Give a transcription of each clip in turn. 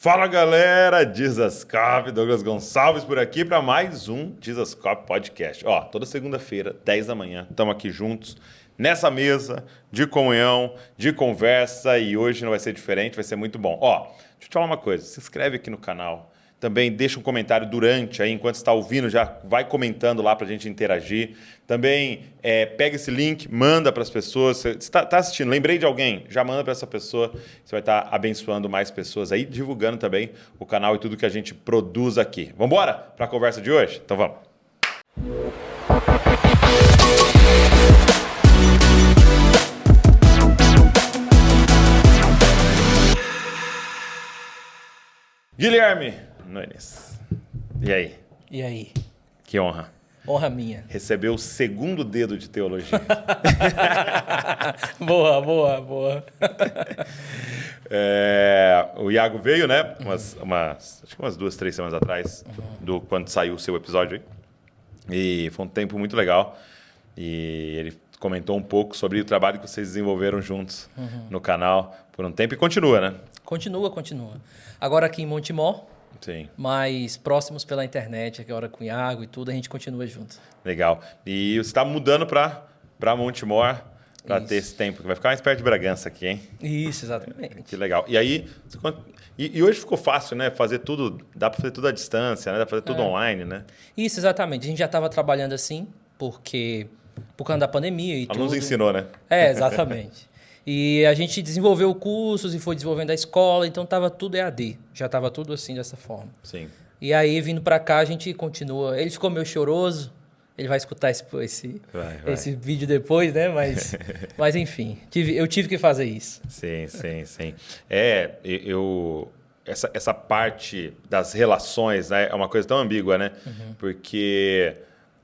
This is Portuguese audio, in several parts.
Fala galera, Dizascope, Douglas Gonçalves por aqui para mais um Dizascope Podcast. Ó, toda segunda-feira, 10 da manhã, estamos aqui juntos nessa mesa de comunhão, de conversa e hoje não vai ser diferente, vai ser muito bom. Ó, deixa eu te falar uma coisa, se inscreve aqui no canal, também deixa um comentário durante aí, enquanto está ouvindo, já vai comentando lá para a gente interagir. Também pega esse link, manda para as pessoas. Você está assistindo, lembrei de alguém, já manda para essa pessoa. Você vai estar abençoando mais pessoas aí, divulgando também o canal e tudo que a gente produz aqui. Vamos embora para a conversa de hoje? Então vamos. Guilherme Nunes. E aí? E aí? Que honra. Honra minha. Recebeu o segundo dedo de teologia. Boa. O Iago veio, né? Acho que umas 2, 3 semanas atrás, quando saiu o seu episódio aí. E foi um tempo muito legal. E ele comentou um pouco sobre o trabalho que vocês desenvolveram juntos no canal por um tempo e continua, né? Continua. Agora aqui em Montemor, Sim. mas próximos pela internet, agora com o Iago e tudo, a gente continua junto. Legal. E você está mudando para Montemor para ter esse tempo, que vai ficar mais perto de Bragança aqui, hein? Isso, exatamente. Que legal. E aí, e hoje ficou fácil, né? Fazer tudo, dá para fazer tudo à distância, né? Dá para fazer tudo online, né? Isso, exatamente. A gente já estava trabalhando assim, por causa da pandemia e tudo. Ela nos ensinou, né? Exatamente. E a gente desenvolveu cursos e foi desenvolvendo a escola, então estava tudo EAD. Já estava tudo assim, dessa forma. Sim. E aí, vindo para cá, a gente continua. Ele ficou meio choroso, ele vai escutar esse vídeo depois, né? Mas enfim, eu tive que fazer isso. Sim. Essa parte das relações, né, é uma coisa tão ambígua, né? Porque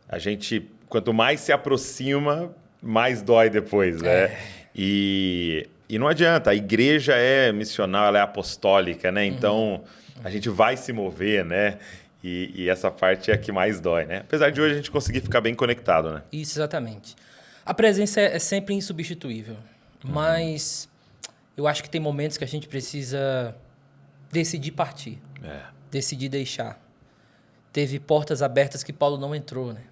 a gente, quanto mais se aproxima, mais dói depois, né? E não adianta, a igreja é missional, ela é apostólica, né? Então, a gente vai se mover, né? E essa parte é a que mais dói, né? Apesar de hoje a gente conseguir ficar bem conectado, né? Isso, exatamente. A presença é sempre insubstituível, mas eu acho que tem momentos que a gente precisa decidir partir, decidir deixar. Teve portas abertas que Paulo não entrou, né?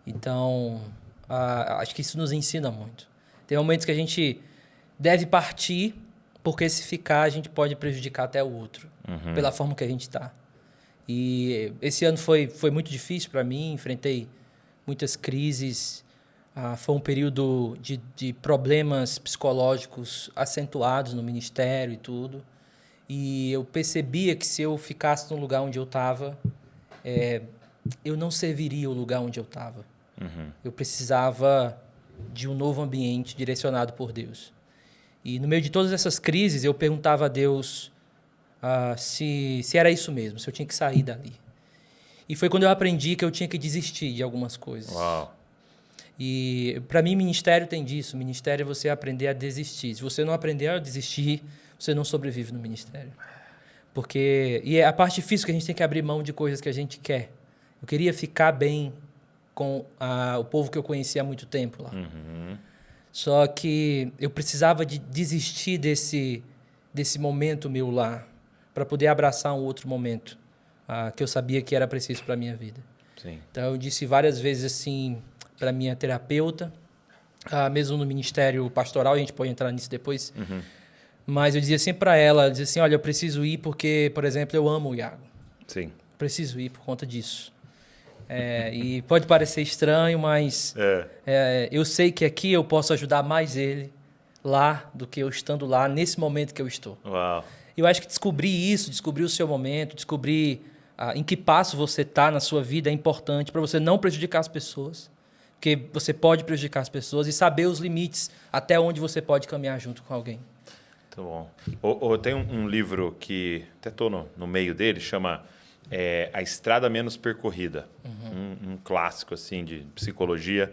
Então, acho que isso nos ensina muito. Tem momentos que a gente deve partir, porque se ficar a gente pode prejudicar até o outro, pela forma que a gente está. E esse ano foi muito difícil para mim, enfrentei muitas crises, foi um período de problemas psicológicos acentuados no ministério e tudo. E eu percebia que se eu ficasse no lugar onde eu estava, eu não serviria o lugar onde eu estava. Eu precisava de um novo ambiente direcionado por Deus. E no meio de todas essas crises, eu perguntava a Deus se era isso mesmo, se eu tinha que sair dali. E foi quando eu aprendi que eu tinha que desistir de algumas coisas. Uau. E para mim, ministério tem disso. Ministério é você aprender a desistir. Se você não aprender a desistir, você não sobrevive no ministério. E é a parte difícil que a gente tem que abrir mão de coisas que a gente quer. Eu queria ficar bem com o povo que eu conhecia há muito tempo lá. Só que eu precisava de desistir desse momento meu lá para poder abraçar um outro momento que eu sabia que era preciso para a minha vida. Sim. Então, eu disse várias vezes assim para minha terapeuta, mesmo no ministério pastoral, a gente pode entrar nisso depois, mas eu dizia sempre para ela, dizia assim, olha, eu preciso ir porque, por exemplo, eu amo o Iago. Sim. Preciso ir por conta disso. E pode parecer estranho, mas eu sei que aqui eu posso ajudar mais ele lá do que eu estando lá, nesse momento que eu estou. Uau. Eu acho que descobrir o seu momento, descobrir em que passo você está na sua vida é importante para você não prejudicar as pessoas, porque você pode prejudicar as pessoas e saber os limites até onde você pode caminhar junto com alguém. Muito bom. Tem um livro que até estou no meio dele, chama A Estrada Menos Percorrida. Um clássico assim, de psicologia.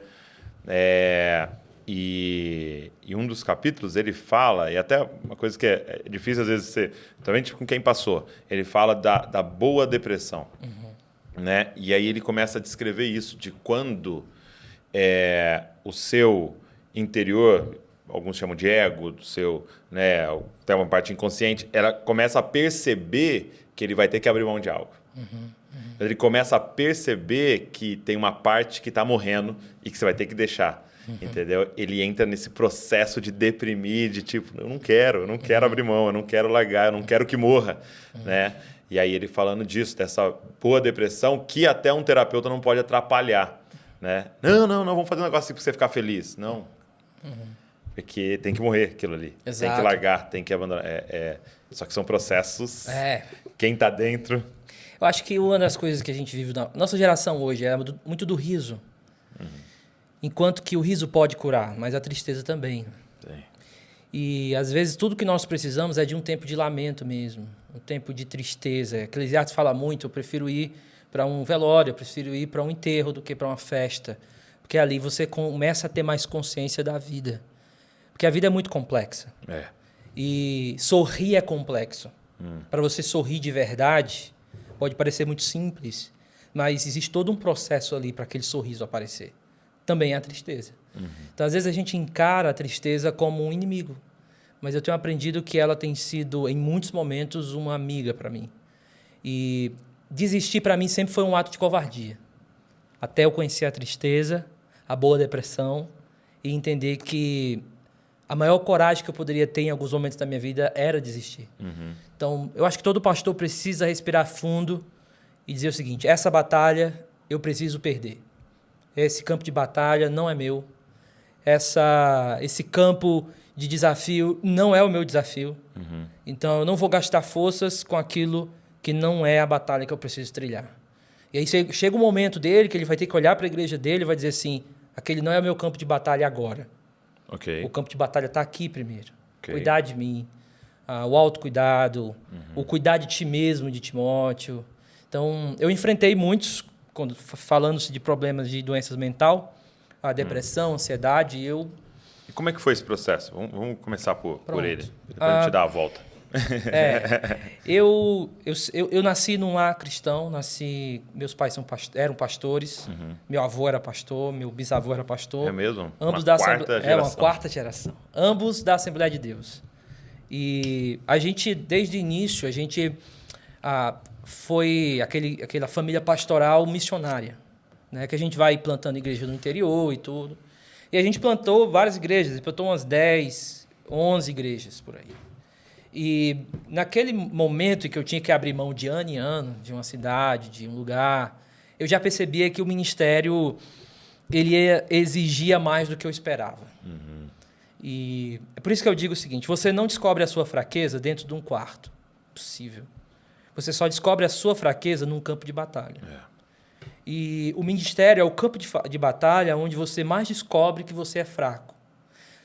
E um dos capítulos ele fala, e até uma coisa que é difícil às vezes ser, também com quem passou, ele fala da boa depressão. Né? E aí ele começa a descrever isso, de quando o seu interior alguns chamam de ego, do seu, né, até uma parte inconsciente, ela começa a perceber que ele vai ter que abrir mão de algo. Ele começa a perceber que tem uma parte que está morrendo e que você vai ter que deixar. Entendeu? Ele entra nesse processo de deprimir, de tipo, eu não quero abrir mão, eu não quero largar, eu não quero que morra, né? E aí ele falando disso, dessa boa depressão, que até um terapeuta não pode atrapalhar, né? Não, vamos fazer um negócio assim para você ficar feliz. Não. Porque tem que morrer aquilo ali. Exato. Tem que largar, tem que abandonar. Só que são processos. Quem está dentro... Eu acho que uma das coisas que a gente vive na nossa geração hoje é muito do riso. Enquanto que o riso pode curar, mas a tristeza também. Sim. E, às vezes, tudo que nós precisamos é de um tempo de lamento mesmo. Um tempo de tristeza. Eclesiastes fala muito, eu prefiro ir para um velório, eu prefiro ir para um enterro do que para uma festa. Porque ali você começa a ter mais consciência da vida. Porque a vida é muito complexa. E sorrir é complexo. Para você sorrir de verdade, pode parecer muito simples, mas existe todo um processo ali para aquele sorriso aparecer. Também é a tristeza. Então, às vezes, a gente encara a tristeza como um inimigo. Mas eu tenho aprendido que ela tem sido, em muitos momentos, uma amiga para mim. E desistir, para mim, sempre foi um ato de covardia. Até eu conhecer a tristeza, a boa depressão, e entender que a maior coragem que eu poderia ter em alguns momentos da minha vida era desistir. Então, eu acho que todo pastor precisa respirar fundo e dizer o seguinte: essa batalha eu preciso perder. Esse campo de batalha não é meu. Esse campo de desafio não é o meu desafio. Então, eu não vou gastar forças com aquilo que não é a batalha que eu preciso trilhar. E aí chega um momento dele que ele vai ter que olhar para a igreja dele e vai dizer assim: aquele não é o meu campo de batalha agora. O campo de batalha está aqui primeiro. Cuidar de mim, o autocuidado, o cuidar de ti mesmo, de Timóteo. Então, eu enfrentei muitos, falando-se de problemas de doenças mental, a depressão, ansiedade, E como é que foi esse processo? Vamos começar por ele, depois a gente dá a volta. Eu nasci num lar cristão, meus pais eram pastores, meu avô era pastor, meu bisavô era pastor. É mesmo? Ambos uma quarta geração. Ambos da Assembleia de Deus. E a gente, desde o início, foi aquela família pastoral missionária, né? Que a gente vai plantando igreja no interior e tudo. E a gente plantou várias igrejas, plantou umas 10, 11 igrejas por aí. E naquele momento em que eu tinha que abrir mão de ano em ano, de uma cidade, de um lugar, eu já percebia que o ministério ele exigia mais do que eu esperava. E é por isso que eu digo o seguinte: você não descobre a sua fraqueza dentro de um quarto. Possível. Você só descobre a sua fraqueza num campo de batalha. E o ministério é o campo de batalha onde você mais descobre que você é fraco.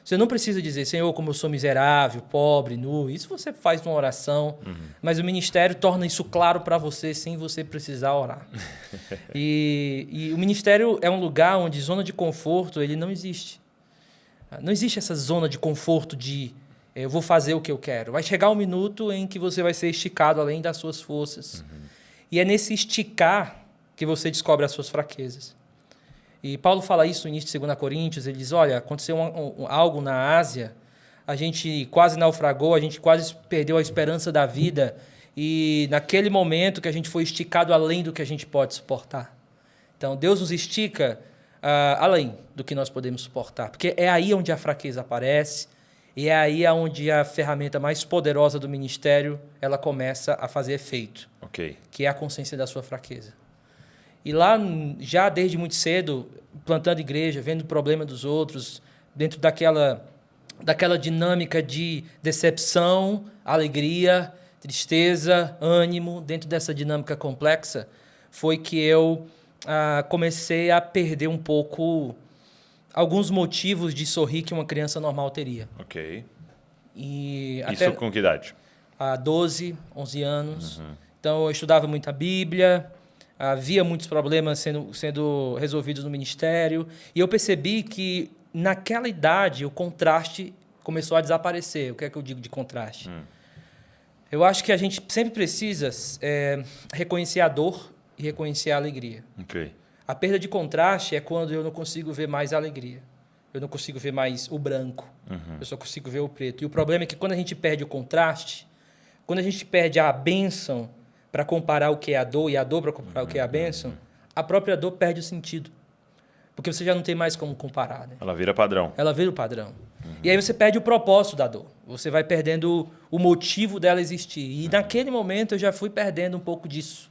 Você não precisa dizer: Senhor, como eu sou miserável, pobre, nu. Isso você faz numa oração. Mas o ministério torna isso claro para você sem você precisar orar. E o ministério é um lugar onde zona de conforto ele não existe. Não existe essa zona de conforto de eu vou fazer o que eu quero. Vai chegar um minuto em que você vai ser esticado além das suas forças. E é nesse esticar que você descobre as suas fraquezas. E Paulo fala isso no início de 2 Coríntios. Ele diz: olha, aconteceu algo na Ásia, a gente quase naufragou, a gente quase perdeu a esperança da vida, e naquele momento que a gente foi esticado além do que a gente pode suportar. Então, Deus nos estica além do que nós podemos suportar, porque é aí onde a fraqueza aparece, e é aí onde a ferramenta mais poderosa do ministério ela começa a fazer efeito, que é a consciência da sua fraqueza. E lá, já desde muito cedo, plantando igreja, vendo o problema dos outros, dentro daquela dinâmica de decepção, alegria, tristeza, ânimo, dentro dessa dinâmica complexa, foi que eu comecei a perder um pouco alguns motivos de sorrir que uma criança normal teria. E isso com que idade? 12, 11 anos. Então, eu estudava muito a Bíblia, havia muitos problemas sendo resolvidos no ministério, e eu percebi que, naquela idade, o contraste começou a desaparecer. O que é que eu digo de contraste? Eu acho que a gente sempre precisa reconhecer a dor e reconhecer a alegria. A perda de contraste é quando eu não consigo ver mais a alegria. eu não consigo ver mais o branco. Eu só consigo ver o preto. E o problema é que quando a gente perde o contraste, quando a gente perde a bênção para comparar o que é a dor e a dor para comparar o que é a bênção, a própria dor perde o sentido. Porque você já não tem mais como comparar. Né? Ela vira padrão. Ela vira o padrão. E aí você perde o propósito da dor. Você vai perdendo o motivo dela existir. E naquele momento eu já fui perdendo um pouco disso.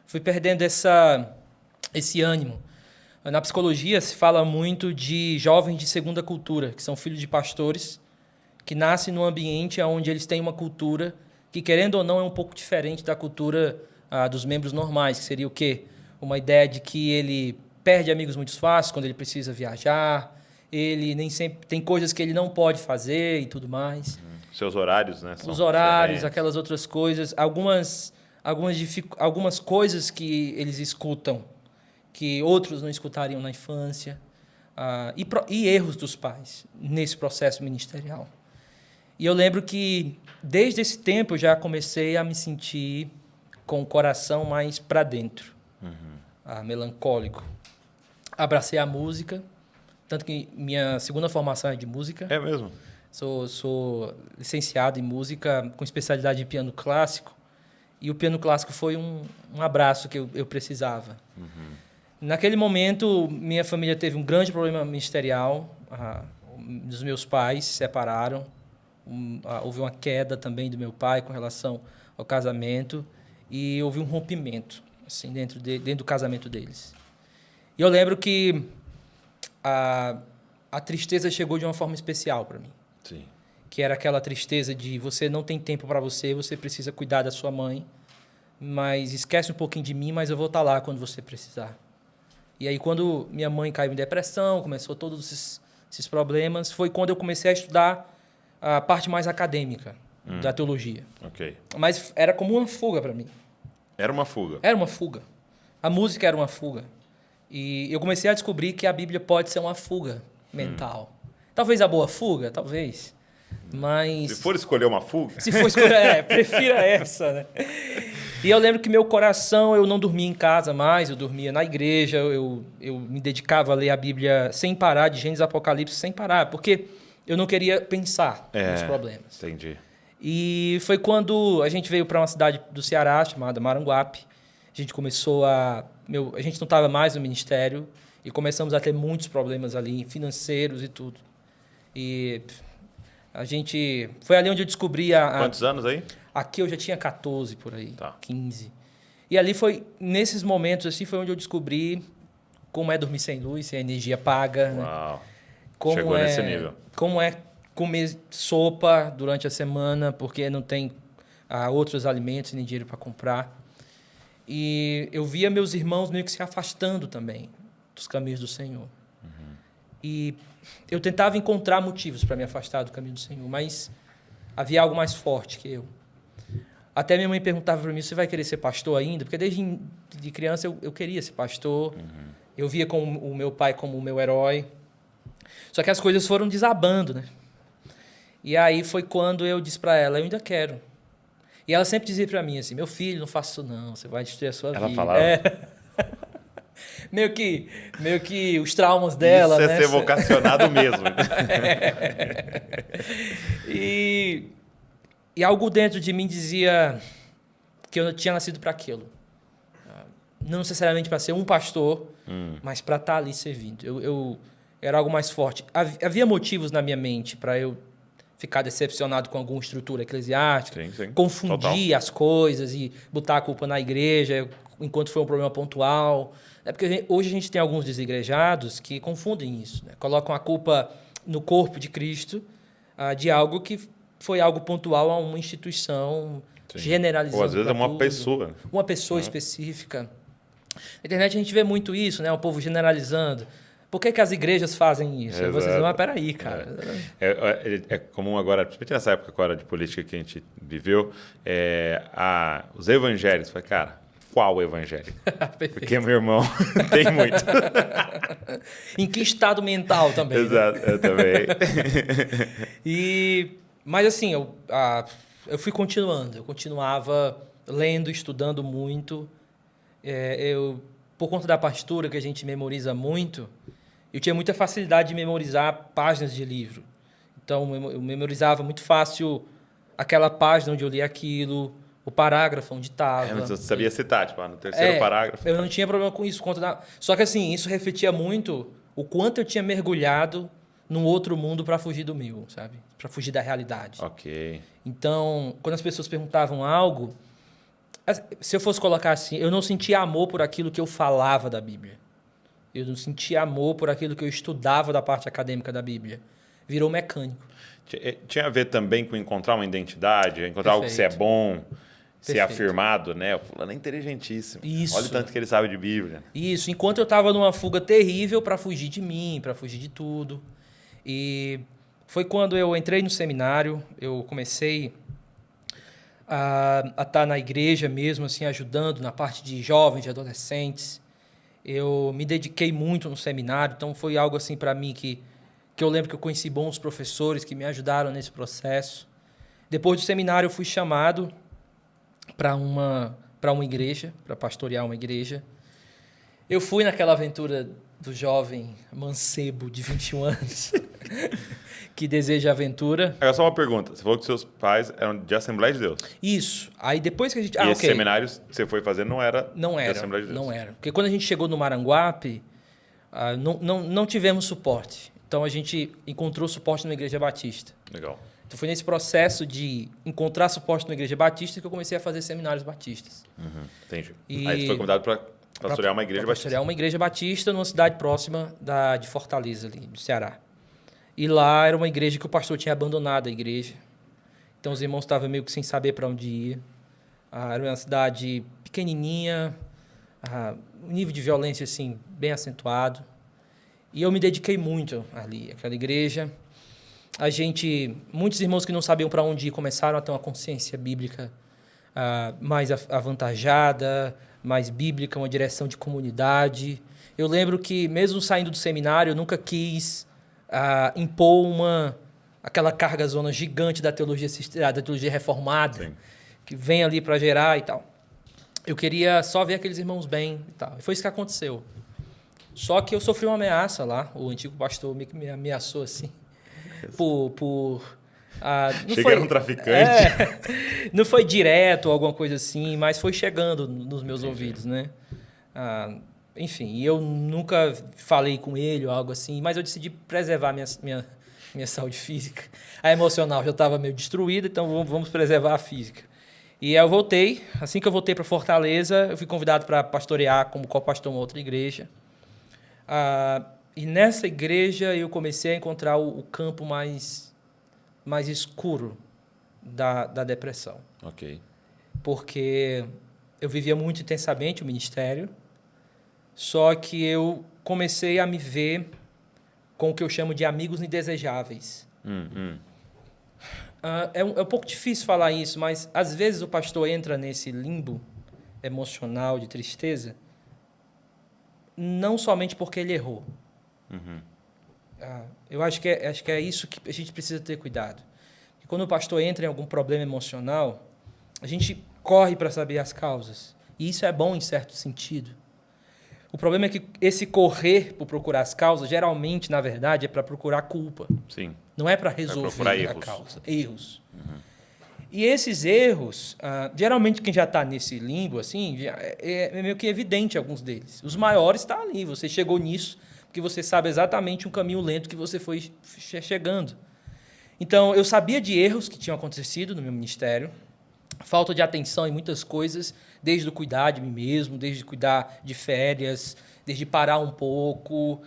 Fui perdendo esse ânimo. Na psicologia se fala muito de jovens de segunda cultura, que são filhos de pastores, que nascem num ambiente onde eles têm uma cultura que, querendo ou não, é um pouco diferente da cultura dos membros normais, que seria o quê? Uma ideia de que ele perde amigos muito fácil quando ele precisa viajar, ele nem sempre tem coisas que ele não pode fazer e tudo mais. Seus horários, né? Os horários, aquelas outras coisas, algumas coisas que eles escutam que outros não escutariam na infância, e erros dos pais nesse processo ministerial. E eu lembro que, desde esse tempo, eu já comecei a me sentir com o coração mais para dentro, melancólico. Abracei a música, tanto que minha segunda formação é de música. É mesmo? Sou licenciado em música, com especialidade em piano clássico, e o piano clássico foi um abraço que eu precisava. Naquele momento, minha família teve um grande problema ministerial. Os meus pais se separaram. Houve uma queda também do meu pai com relação ao casamento. E houve um rompimento assim, dentro do casamento deles. E eu lembro que a tristeza chegou de uma forma especial para mim. Sim. Que era aquela tristeza de você não tem tempo para você precisa cuidar da sua mãe, mas esquece um pouquinho de mim, mas eu vou estar lá quando você precisar. E aí, quando minha mãe caiu em depressão, começou todos esses problemas, foi quando eu comecei a estudar a parte mais acadêmica da teologia. Ok. Mas era como uma fuga para mim. Era uma fuga. Era uma fuga. A música era uma fuga. E eu comecei a descobrir que a Bíblia pode ser uma fuga mental. Talvez a boa fuga, talvez. Mas... Se for escolher uma fuga... Se for escolher, prefira essa, né? E eu lembro que meu coração, eu não dormia em casa mais, eu dormia na igreja, eu me dedicava a ler a Bíblia sem parar, de Gênesis a Apocalipse, sem parar, porque eu não queria pensar nos problemas. Entendi. E foi quando a gente veio para uma cidade do Ceará, chamada Maranguape. A gente começou a gente não estava mais no ministério e começamos a ter muitos problemas ali, financeiros e tudo. E foi ali onde eu descobri Quantos anos aí? Aqui eu já tinha 14 por aí, Tá. 15. E ali nesses momentos assim, foi onde eu descobri como é dormir sem luz, sem energia paga. Uau. Né? Chegou nesse nível. Como é comer sopa durante a semana, porque não tem outros alimentos nem dinheiro para comprar. E eu via meus irmãos meio que se afastando também dos caminhos do Senhor. E eu tentava encontrar motivos para me afastar do caminho do Senhor, mas havia algo mais forte que eu. Até minha mãe perguntava para mim, você vai querer ser pastor ainda? Porque desde de criança eu queria ser pastor. Eu via o meu pai como o meu herói. Só que as coisas foram desabando, né? E aí foi quando eu disse para ela, eu ainda quero. E ela sempre dizia para mim assim, meu filho, não faça isso não, você vai destruir a sua vida. Ela falava? Meio que os traumas dela, isso né? Ser vocacionado mesmo. E algo dentro de mim dizia que eu tinha nascido para aquilo. Não necessariamente para ser um pastor, mas para estar ali servindo. Eu era algo mais forte. Havia motivos na minha mente para eu ficar decepcionado com alguma estrutura eclesiástica, sim. confundir as coisas e botar a culpa na igreja, enquanto foi um problema pontual. É porque hoje a gente tem alguns desigrejados que confundem isso, né? Colocam a culpa no corpo de Cristo de algo que foi algo pontual a uma instituição, generalizando. Ou às vezes é uma tudo. pessoa. Uma pessoa específica. Na internet a gente vê muito isso, né? O povo generalizando. Por que as igrejas fazem isso? Exato. Vocês vão, peraí, cara. É comum agora, principalmente nessa época agora de política que a gente viveu, os evangélicos. Falei, cara, qual evangélico? Porque meu irmão tem muito. Em que estado mental também. Exato, né? Eu também. Mas assim, eu fui continuando. Eu continuava lendo, estudando muito. Por conta da partitura que a gente memoriza muito, eu tinha muita facilidade de memorizar páginas de livro. Então, eu memorizava muito fácil aquela página onde eu li aquilo, o parágrafo onde estava. Mas você sabia citar, tipo, no terceiro parágrafo. Eu não tinha problema com isso. Só que, assim, isso refletia muito o quanto eu tinha mergulhado num outro mundo para fugir do meu, sabe? Para fugir da realidade. Ok. Então, quando as pessoas perguntavam algo, se eu fosse colocar assim, eu não sentia amor por aquilo que eu falava da Bíblia. Eu não sentia amor por aquilo que eu estudava da parte acadêmica da Bíblia. Virou mecânico. Tinha a ver também com encontrar uma identidade, encontrar algo que você é bom, ser afirmado, né? O fulano é inteligentíssimo. Isso. Olha o tanto que ele sabe de Bíblia. Isso. Enquanto eu estava numa fuga terrível para fugir de mim, para fugir de tudo. E foi quando eu entrei no seminário, eu comecei a estar na igreja mesmo, assim, ajudando na parte de jovens, de adolescentes. Eu me dediquei muito no seminário, então foi algo assim para mim que eu lembro que eu conheci bons professores que me ajudaram nesse processo. Depois do seminário eu fui chamado para uma igreja, para pastorear uma igreja. Eu fui naquela aventura do jovem mancebo de 21 anos que deseja aventura. Agora só uma pergunta. Você falou que seus pais eram de Assembleia de Deus. Isso. Aí depois que a gente... E esse seminário que você foi fazer não era de Assembleia de Deus? Não era. Porque quando a gente chegou no Maranguape, não tivemos suporte. Então a gente encontrou suporte numa igreja batista. Legal. Então foi nesse processo de encontrar suporte numa igreja batista que eu comecei a fazer seminários batistas. Entendi. Aí você foi convidado para pastorear uma igreja batista. Pastorear uma igreja batista numa cidade próxima de Fortaleza, ali, do Ceará. E lá era uma igreja que o pastor tinha abandonado a igreja. Então os irmãos estavam meio que sem saber para onde ir. Era uma cidade pequenininha, um nível de violência assim bem acentuado. E eu me dediquei muito ali, àquela igreja. Muitos irmãos que não sabiam para onde ir começaram a ter uma consciência bíblica mais avantajada, mais bíblica, uma direção de comunidade. Eu lembro que, mesmo saindo do seminário, eu nunca quis impor aquela carga-zona gigante da teologia reformada, que vem ali para gerar e tal. Eu queria só ver aqueles irmãos bem e tal. E foi isso que aconteceu. Só que eu sofri uma ameaça lá. O antigo pastor me ameaçou assim. Chega era um traficante. Não foi direto ou alguma coisa assim, mas foi chegando nos meus ouvidos, né? Enfim, eu nunca falei com ele ou algo assim, mas eu decidi preservar minha saúde física. A emocional já estava meio destruída, então vamos preservar a física. E aí eu voltei. Assim que eu voltei para Fortaleza, eu fui convidado para pastorear como co-pastor uma outra igreja. E nessa igreja eu comecei a encontrar o campo mais escuro da depressão. Ok. Porque eu vivia muito intensamente o ministério, só que eu comecei a me ver com o que eu chamo de amigos indesejáveis. É um pouco difícil falar isso, mas às vezes o pastor entra nesse limbo emocional de tristeza, não somente porque ele errou. Eu acho que é isso que a gente precisa ter cuidado. Porque quando o pastor entra em algum problema emocional, a gente corre para saber as causas. E isso é bom em certo sentido. O problema é que esse correr por procurar as causas, geralmente, na verdade, é para procurar culpa. Sim. Não é para resolver erros. A causa. Erros. E esses erros, geralmente quem já está nesse limbo, assim, é meio que evidente alguns deles. Os maiores estão ali. Você chegou nisso porque você sabe exatamente um caminho lento que você foi chegando. Então, eu sabia de erros que tinham acontecido no meu ministério, falta de atenção em muitas coisas, desde o cuidar de mim mesmo, desde cuidar de férias, desde parar um pouco,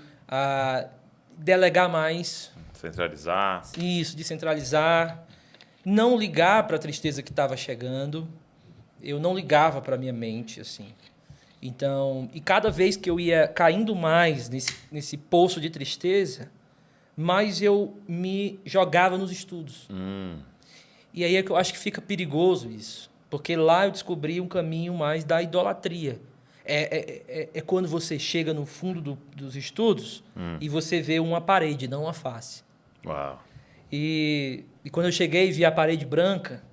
delegar mais. Centralizar. Isso, descentralizar. Não ligar para a tristeza que estava chegando. Eu não ligava para a minha mente, assim. Então, e cada vez que eu ia caindo mais nesse poço de tristeza, mais eu me jogava nos estudos. E aí é que eu acho que fica perigoso isso. Porque lá eu descobri um caminho mais da idolatria. É quando você chega no fundo dos estudos e você vê uma parede, não uma face. Uau. E quando eu cheguei e vi a parede branca,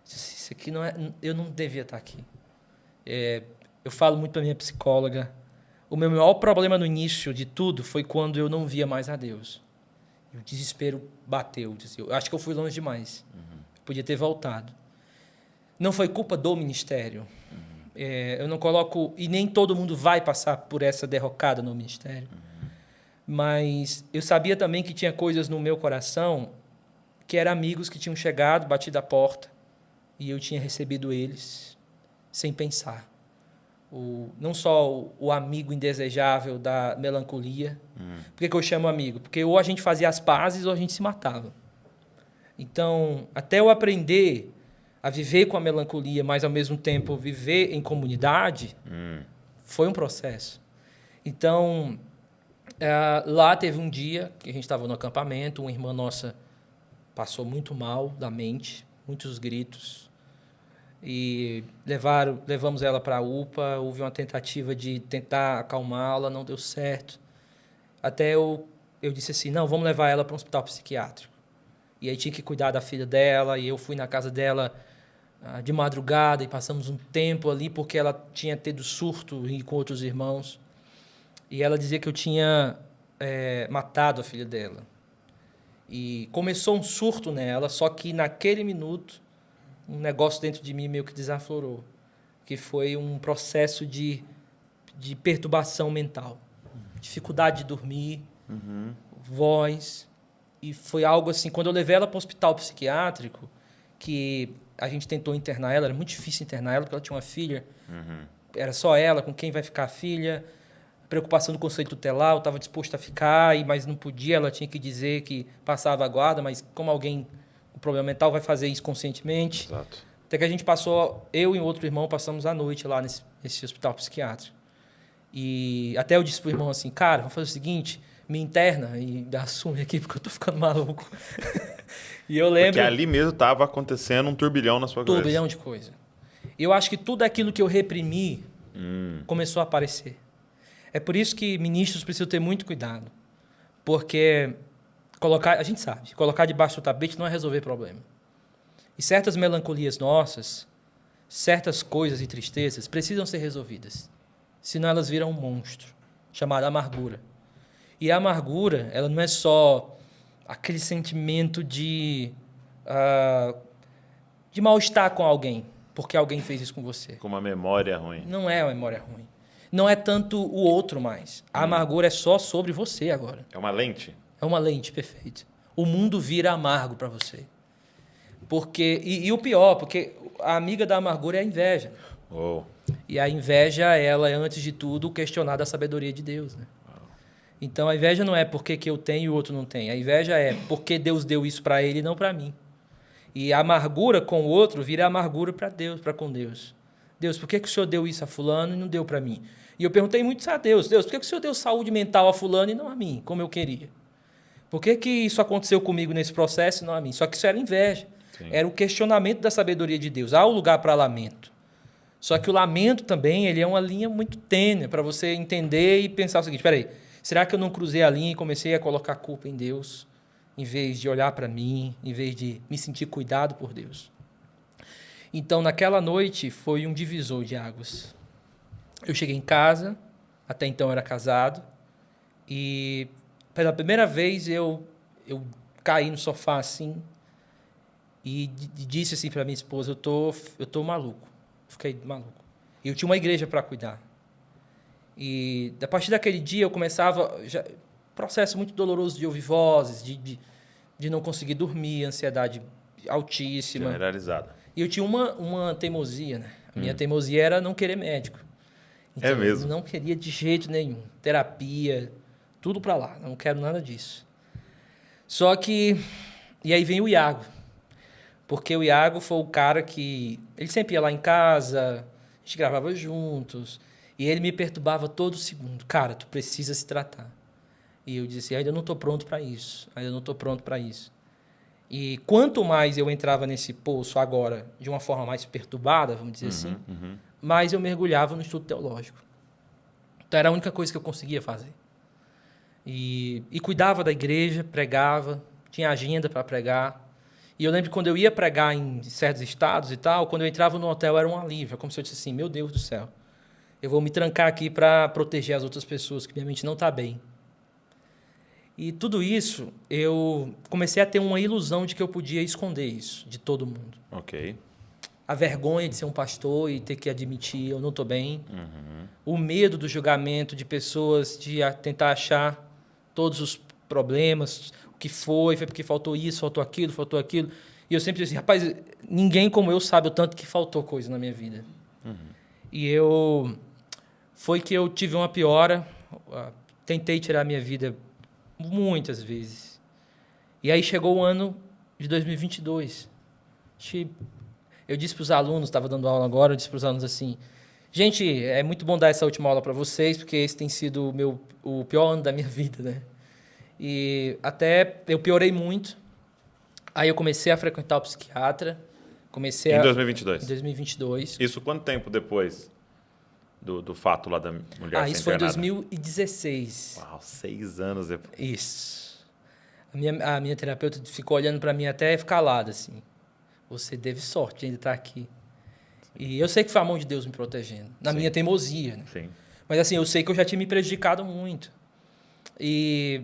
isso aqui não é, eu não devia estar aqui. Eu falo muito para minha psicóloga, O meu maior problema no início de tudo foi quando eu não via mais a Deus. O desespero bateu. Eu acho que eu fui longe demais. Podia ter voltado. Não foi culpa do ministério. Eu não coloco... E nem todo mundo vai passar por essa derrocada no ministério. Mas eu sabia também que tinha coisas no meu coração que eram amigos que tinham chegado, batido a porta, e eu tinha recebido eles sem pensar. Não só o amigo indesejável da melancolia. Por que eu chamo amigo? Porque ou a gente fazia as pazes ou a gente se matava. Então, até eu aprender a viver com a melancolia, mas ao mesmo tempo viver em comunidade, foi um processo. Então, lá teve um dia que a gente estava no acampamento, uma irmã nossa passou muito mal da mente, muitos gritos, e levamos ela para a UPA, houve uma tentativa de tentar acalmá-la, não deu certo. Até eu disse assim, não, vamos levar ela para um hospital psiquiátrico. E aí tinha que cuidar da filha dela, e eu fui na casa dela de madrugada, e passamos um tempo ali, porque ela tinha tido surto com outros irmãos. E ela dizia que eu tinha matado a filha dela. E começou um surto nela, só que naquele minuto, um negócio dentro de mim meio que desaflorou, que foi um processo de perturbação mental. Dificuldade de dormir, voz. E foi algo assim, quando eu levei ela para o hospital psiquiátrico, que a gente tentou internar ela, era muito difícil internar ela, porque ela tinha uma filha, era só ela, com quem vai ficar a filha, preocupação do conselho tutelar, eu estava disposto a ficar, mas não podia, ela tinha que dizer que passava a guarda, mas como alguém com problema mental vai fazer isso conscientemente. Exato. Até que a gente passou, eu e um outro irmão, passamos a noite lá nesse hospital psiquiátrico. E até eu disse pro irmão assim, cara, vamos fazer o seguinte, me interna e assume aqui, porque eu tô ficando maluco. E eu lembro... Porque ali mesmo estava acontecendo um turbilhão na sua cabeça. Turbilhão de coisa. Eu acho que tudo aquilo que eu reprimi começou a aparecer. É por isso que ministros precisam ter muito cuidado. Porque a gente sabe, colocar debaixo do tapete não é resolver problema. E certas melancolias nossas, certas coisas e tristezas precisam ser resolvidas. Senão elas viram um monstro, chamado amargura. E a amargura, ela não é só aquele sentimento de mal-estar com alguém, porque alguém fez isso com você. Com uma memória ruim. Não é uma memória ruim. Não é tanto o outro mais. A amargura é só sobre você agora. É uma lente? É uma lente, perfeito. O mundo vira amargo para você. Porque, e o pior, porque a amiga da amargura é a inveja. Oh. E a inveja, ela é, antes de tudo, questionar da sabedoria de Deus, né? Então, a inveja não é porque que eu tenho e o outro não tem. A inveja é porque Deus deu isso para ele e não para mim. E a amargura com o outro vira amargura para Deus, para com Deus. Deus, por que o Senhor deu isso a fulano e não deu para mim? E eu perguntei muito isso a Deus. Deus, por que o Senhor deu saúde mental a fulano e não a mim, como eu queria? Por que isso aconteceu comigo nesse processo e não a mim? Só que isso era inveja. Sim. Era o questionamento da sabedoria de Deus. Há um lugar para lamento. Só que o lamento também, ele é uma linha muito tênue para você entender e pensar o seguinte, espera aí, será que eu não cruzei a linha e comecei a colocar a culpa em Deus, em vez de olhar para mim, em vez de me sentir cuidado por Deus? Então, naquela noite, foi um divisor de águas. Eu cheguei em casa, até então eu era casado, e pela primeira vez eu caí no sofá assim, e disse assim para minha esposa, eu tô maluco. Fiquei maluco. E eu tinha uma igreja para cuidar. E a partir daquele dia eu começava processo muito doloroso de ouvir vozes, de não conseguir dormir, ansiedade altíssima. Generalizada. E eu tinha uma teimosia, né? A minha teimosia era não querer médico. Então, é mesmo? Eu não queria de jeito nenhum. Terapia, tudo para lá. Não quero nada disso. Só que... E aí vem o Iago. Porque o Iago foi o cara que... Ele sempre ia lá em casa, a gente gravava juntos, e ele me perturbava todo segundo. Cara, tu precisa se tratar. E eu disse, ainda não estou pronto para isso. Ainda não estou pronto para isso. E quanto mais eu entrava nesse poço agora, de uma forma mais perturbada, vamos dizer assim, mais eu mergulhava no estudo teológico. Então era a única coisa que eu conseguia fazer. E cuidava da igreja, pregava, tinha agenda para pregar. E eu lembro que quando eu ia pregar em certos estados e tal, quando eu entrava no hotel era um alívio. Como se eu disse assim, meu Deus do céu, eu vou me trancar aqui para proteger as outras pessoas, que minha mente não está bem. E tudo isso, eu comecei a ter uma ilusão de que eu podia esconder isso de todo mundo. Ok. A vergonha de ser um pastor e ter que admitir, eu não estou bem. O medo do julgamento de pessoas, de tentar achar todos os problemas, o que foi porque faltou isso, faltou aquilo. E eu sempre disse assim, rapaz, ninguém como eu sabe o tanto que faltou coisa na minha vida. E foi que eu tive uma piora, tentei tirar a minha vida muitas vezes. E aí chegou o ano de 2022. Eu disse para os alunos, estava dando aula agora, eu disse para os alunos assim, gente, é muito bom dar essa última aula para vocês, porque esse tem sido o pior ano da minha vida, né? E até eu piorei muito. Aí eu comecei a frequentar o psiquiatra. Em 2022? Em 2022. Isso quanto tempo depois do fato lá da mulher ser isso foi em internada? 2016. Uau, 6 anos depois. Isso. A minha terapeuta ficou olhando para mim até ficar calada, assim. Você teve sorte de ainda estar aqui. E eu sei que foi a mão de Deus me protegendo. Na minha teimosia, né? Sim. Mas assim, eu sei que eu já tinha me prejudicado muito. E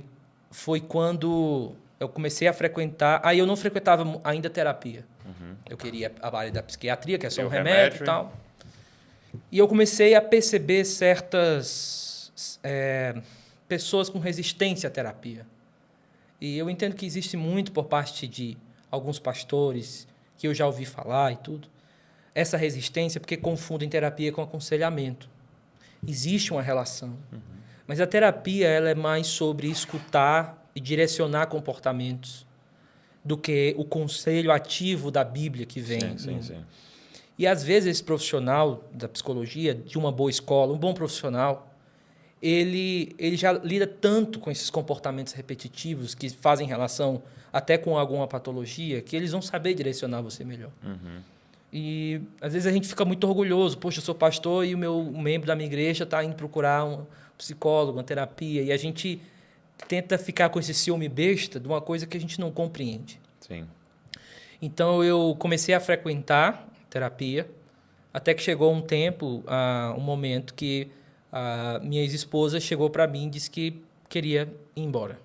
foi quando eu comecei a frequentar... Aí eu não frequentava ainda terapia. Eu queria a área da psiquiatria, que é só um remédio e tal. E eu comecei a perceber certas pessoas com resistência à terapia. E eu entendo que existe muito por parte de alguns pastores, que eu já ouvi falar e tudo, essa resistência porque confundem terapia com aconselhamento. Existe uma relação. Mas a terapia ela é mais sobre escutar e direcionar comportamentos do que o conselho ativo da Bíblia que vem. Sim. E, às vezes, esse profissional da psicologia, de uma boa escola, um bom profissional, ele já lida tanto com esses comportamentos repetitivos que fazem relação até com alguma patologia, que eles vão saber direcionar você melhor. E, às vezes, a gente fica muito orgulhoso. Poxa, eu sou pastor e o membro da minha igreja está indo procurar um psicólogo, uma terapia. E a gente tenta ficar com esse ciúme besta de uma coisa que a gente não compreende. Sim. Então, eu comecei a frequentar terapia, até que chegou um tempo, um momento que a minha ex-esposa chegou para mim e disse que queria ir embora.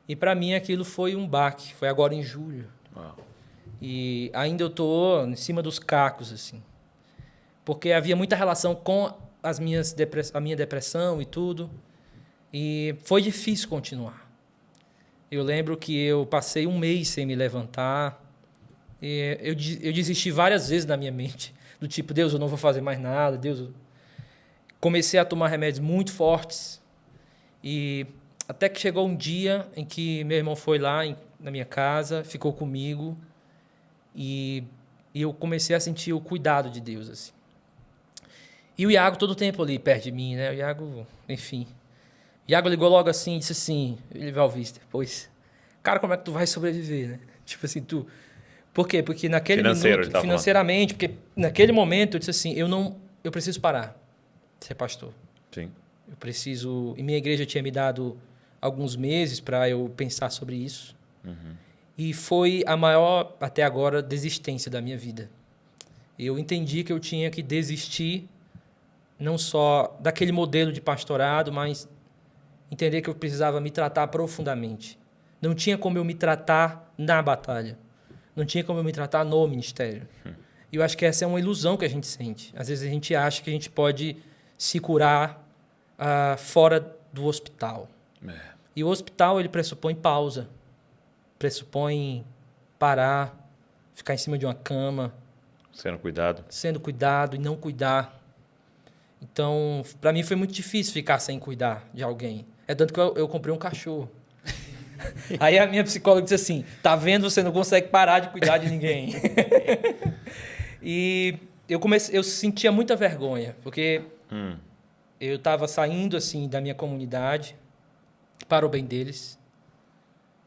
E para mim aquilo foi um baque, foi agora em julho. Uau. E ainda eu estou em cima dos cacos, assim. Porque havia muita relação com a minha depressão e tudo. E foi difícil continuar. Eu lembro que eu passei um mês sem me levantar. E eu desisti várias vezes na minha mente. Do tipo, Deus, eu não vou fazer mais nada. Deus, comecei a tomar remédios muito fortes. E até que chegou um dia em que meu irmão foi lá na minha casa, ficou comigo. E eu comecei a sentir o cuidado de Deus, assim. E o Iago todo o tempo ali perto de mim, né? O Iago, enfim. O Iago ligou logo assim e disse assim, Valvister, pois, cara, como é que tu vai sobreviver, né? Tipo assim, tu... Por quê? Porque naquele minuto, financeiramente, porque naquele momento eu disse assim, eu preciso parar de ser pastor. Sim. Eu preciso... E minha igreja tinha me dado alguns meses para eu pensar sobre isso. E foi a maior, até agora, desistência da minha vida. Eu entendi que eu tinha que desistir não só daquele modelo de pastorado, mas entender que eu precisava me tratar profundamente. Não tinha como eu me tratar na batalha. Não tinha como eu me tratar no ministério. E eu acho que essa é uma ilusão que a gente sente. Às vezes a gente acha que a gente pode se curar fora do hospital. E o hospital ele pressupõe pausa. Pressupõe parar, ficar em cima de uma cama. Sendo cuidado e não cuidar. Então, para mim foi muito difícil ficar sem cuidar de alguém. É tanto que eu comprei um cachorro. Aí a minha psicóloga disse assim, tá vendo, você não consegue parar de cuidar de ninguém. E eu sentia muita vergonha, porque eu estava saindo assim da minha comunidade para o bem deles.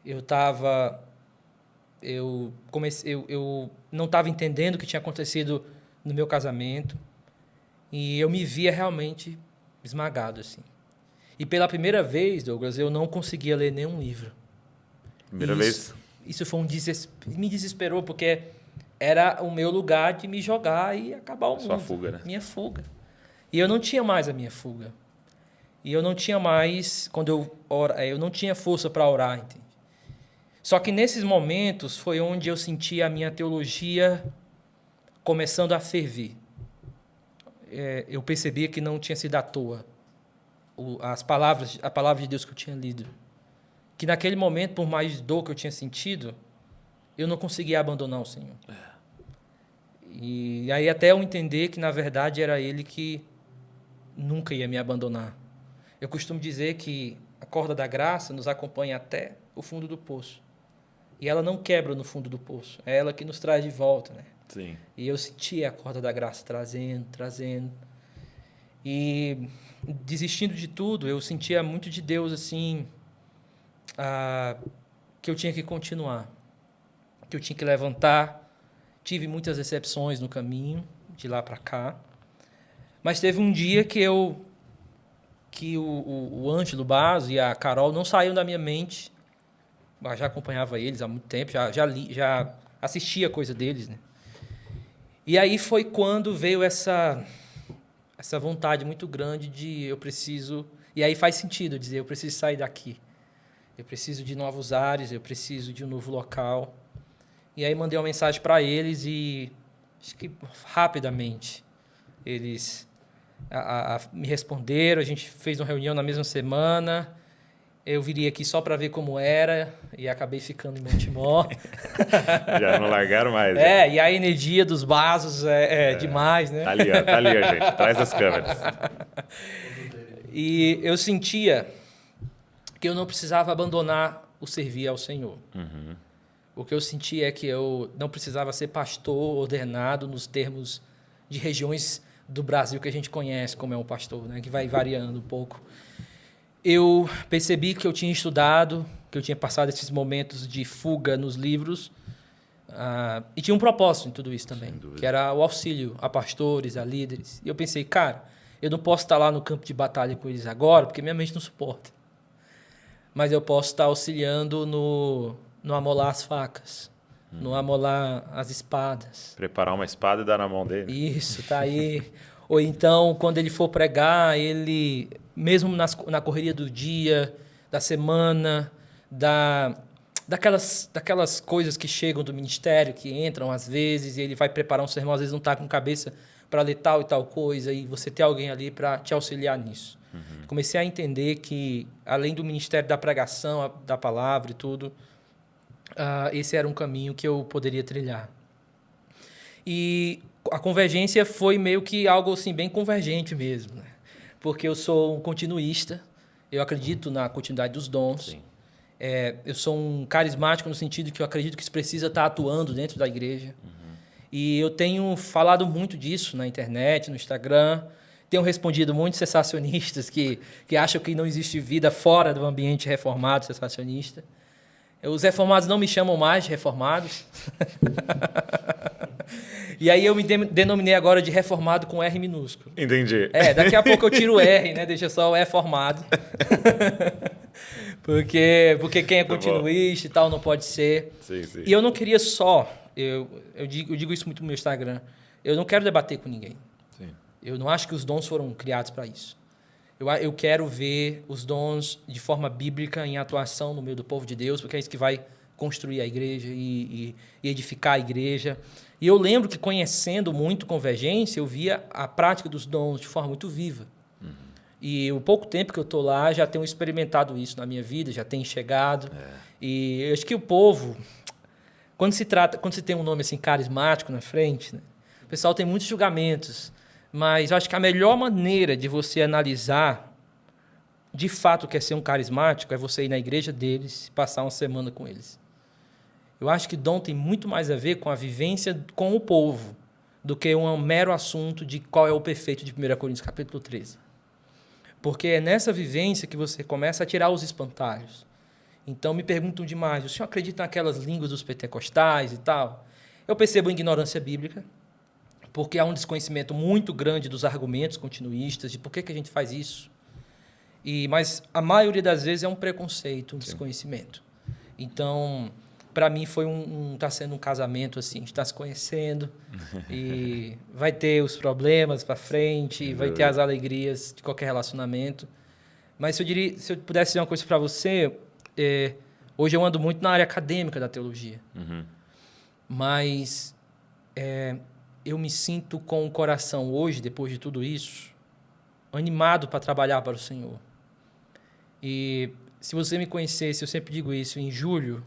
Eu não estava entendendo o que tinha acontecido no meu casamento. E eu me via realmente esmagado, assim. E pela primeira vez, Douglas, eu não conseguia ler nenhum livro. Primeira vez? Isso foi me desesperou, porque era o meu lugar de me jogar e acabar o mundo. Sua fuga, né? Minha fuga. E eu não tinha mais a minha fuga. E eu não tinha mais, eu não tinha força para orar, entende? Só que nesses momentos foi onde eu senti a minha teologia começando a ferver. Eu percebia que não tinha sido à toa a palavra de Deus que eu tinha lido. Que naquele momento, por mais dor que eu tinha sentido, eu não conseguia abandonar o Senhor. E aí até eu entender que, na verdade, era Ele que nunca ia me abandonar. Eu costumo dizer que a corda da graça nos acompanha até o fundo do poço. E ela não quebra no fundo do poço. É ela que nos traz de volta, né? Sim. E eu sentia a corda da graça trazendo. E desistindo de tudo, eu sentia muito de Deus, assim, que eu tinha que continuar. Que eu tinha que levantar. Tive muitas decepções no caminho, de lá para cá. Mas teve um dia que o Ângelo Basso e a Carol não saíram da minha mente. Eu já acompanhava eles há muito tempo, já assistia coisa deles, né? E aí foi quando veio essa vontade muito grande de eu preciso... E aí faz sentido dizer, eu preciso sair daqui. Eu preciso de novos ares, eu preciso de um novo local. E aí mandei uma mensagem para eles e acho que rapidamente eles me responderam, a gente fez uma reunião na mesma semana, eu viria aqui só para ver como era e acabei ficando em Montemor. Já não largaram mais. Né? E a energia dos vasos é demais, né? Tá ali, ó, gente, atrás das câmeras. E eu sentia que eu não precisava abandonar o servir ao Senhor. Uhum. O que eu sentia é que eu não precisava ser pastor ordenado nos termos de regiões do Brasil que a gente conhece como é um pastor, né? Que vai variando um pouco. Eu percebi que eu tinha estudado, que eu tinha passado esses momentos de fuga nos livros, e tinha um propósito em tudo isso também, que era o auxílio a pastores, a líderes. E eu pensei, cara, eu não posso estar lá no campo de batalha com eles agora, porque minha mente não suporta. Mas eu posso estar auxiliando no amolar as facas, no amolar as espadas. Preparar uma espada e dar na mão dele. Isso, tá aí. Ou então, quando ele for pregar, ele, mesmo na correria do dia, da semana, daquelas coisas que chegam do ministério, que entram às vezes, e ele vai preparar um sermão, às vezes não está com cabeça para ler tal e tal coisa, e você ter alguém ali para te auxiliar nisso. Uhum. Comecei a entender que, além do ministério da pregação, da palavra e tudo, esse era um caminho que eu poderia trilhar. E a convergência foi meio que algo assim, bem convergente mesmo, né? Porque eu sou um continuista, eu acredito na continuidade dos dons. Eu sou um carismático no sentido que eu acredito que isso precisa estar atuando dentro da igreja. Uhum. E eu tenho falado muito disso na internet, no Instagram. Tenho respondido muitos sensacionistas que acham que não existe vida fora do ambiente reformado sensacionista. Os reformados não me chamam mais de reformados. E aí eu me denominei agora de reformado com R minúsculo. Entendi. Daqui a pouco eu tiro o R, né? Deixa só o E formado. porque quem é continuista e tal não pode ser. Sim, sim. E eu não queria só... Eu digo isso muito no meu Instagram. Eu não quero debater com ninguém. Sim. Eu não acho que os dons foram criados para isso. Eu quero ver os dons de forma bíblica em atuação no meio do povo de Deus, porque é isso que vai construir a igreja e edificar a igreja. E eu lembro que, conhecendo muito Convergência, eu via a prática dos dons de forma muito viva. Uhum. E o pouco tempo que eu estou lá, já tenho experimentado isso na minha vida, já tenho chegado. E eu acho que o povo, quando se tem um nome assim carismático na frente, né, o pessoal tem muitos julgamentos. Mas eu acho que a melhor maneira de você analisar de fato o que é ser um carismático é você ir na igreja deles e passar uma semana com eles. Eu acho que dom tem muito mais a ver com a vivência com o povo do que um mero assunto de qual é o perfeito de 1 Coríntios capítulo 13. Porque é nessa vivência que você começa a tirar os espantalhos. Então me perguntam demais, o senhor acredita naquelas línguas dos pentecostais e tal? Eu percebo a ignorância bíblica, porque há um desconhecimento muito grande dos argumentos continuistas, de por que a gente faz isso. Mas a maioria das vezes é um preconceito, um desconhecimento. Então, para mim foi tá sendo um casamento assim, a gente está se conhecendo e vai ter os problemas para frente, vai ter as alegrias de qualquer relacionamento. Mas se eu pudesse dizer uma coisa para você, hoje eu ando muito na área acadêmica da teologia. Mas eu me sinto com o coração hoje, depois de tudo isso, animado para trabalhar para o Senhor. E se você me conhecesse, eu sempre digo isso, em julho,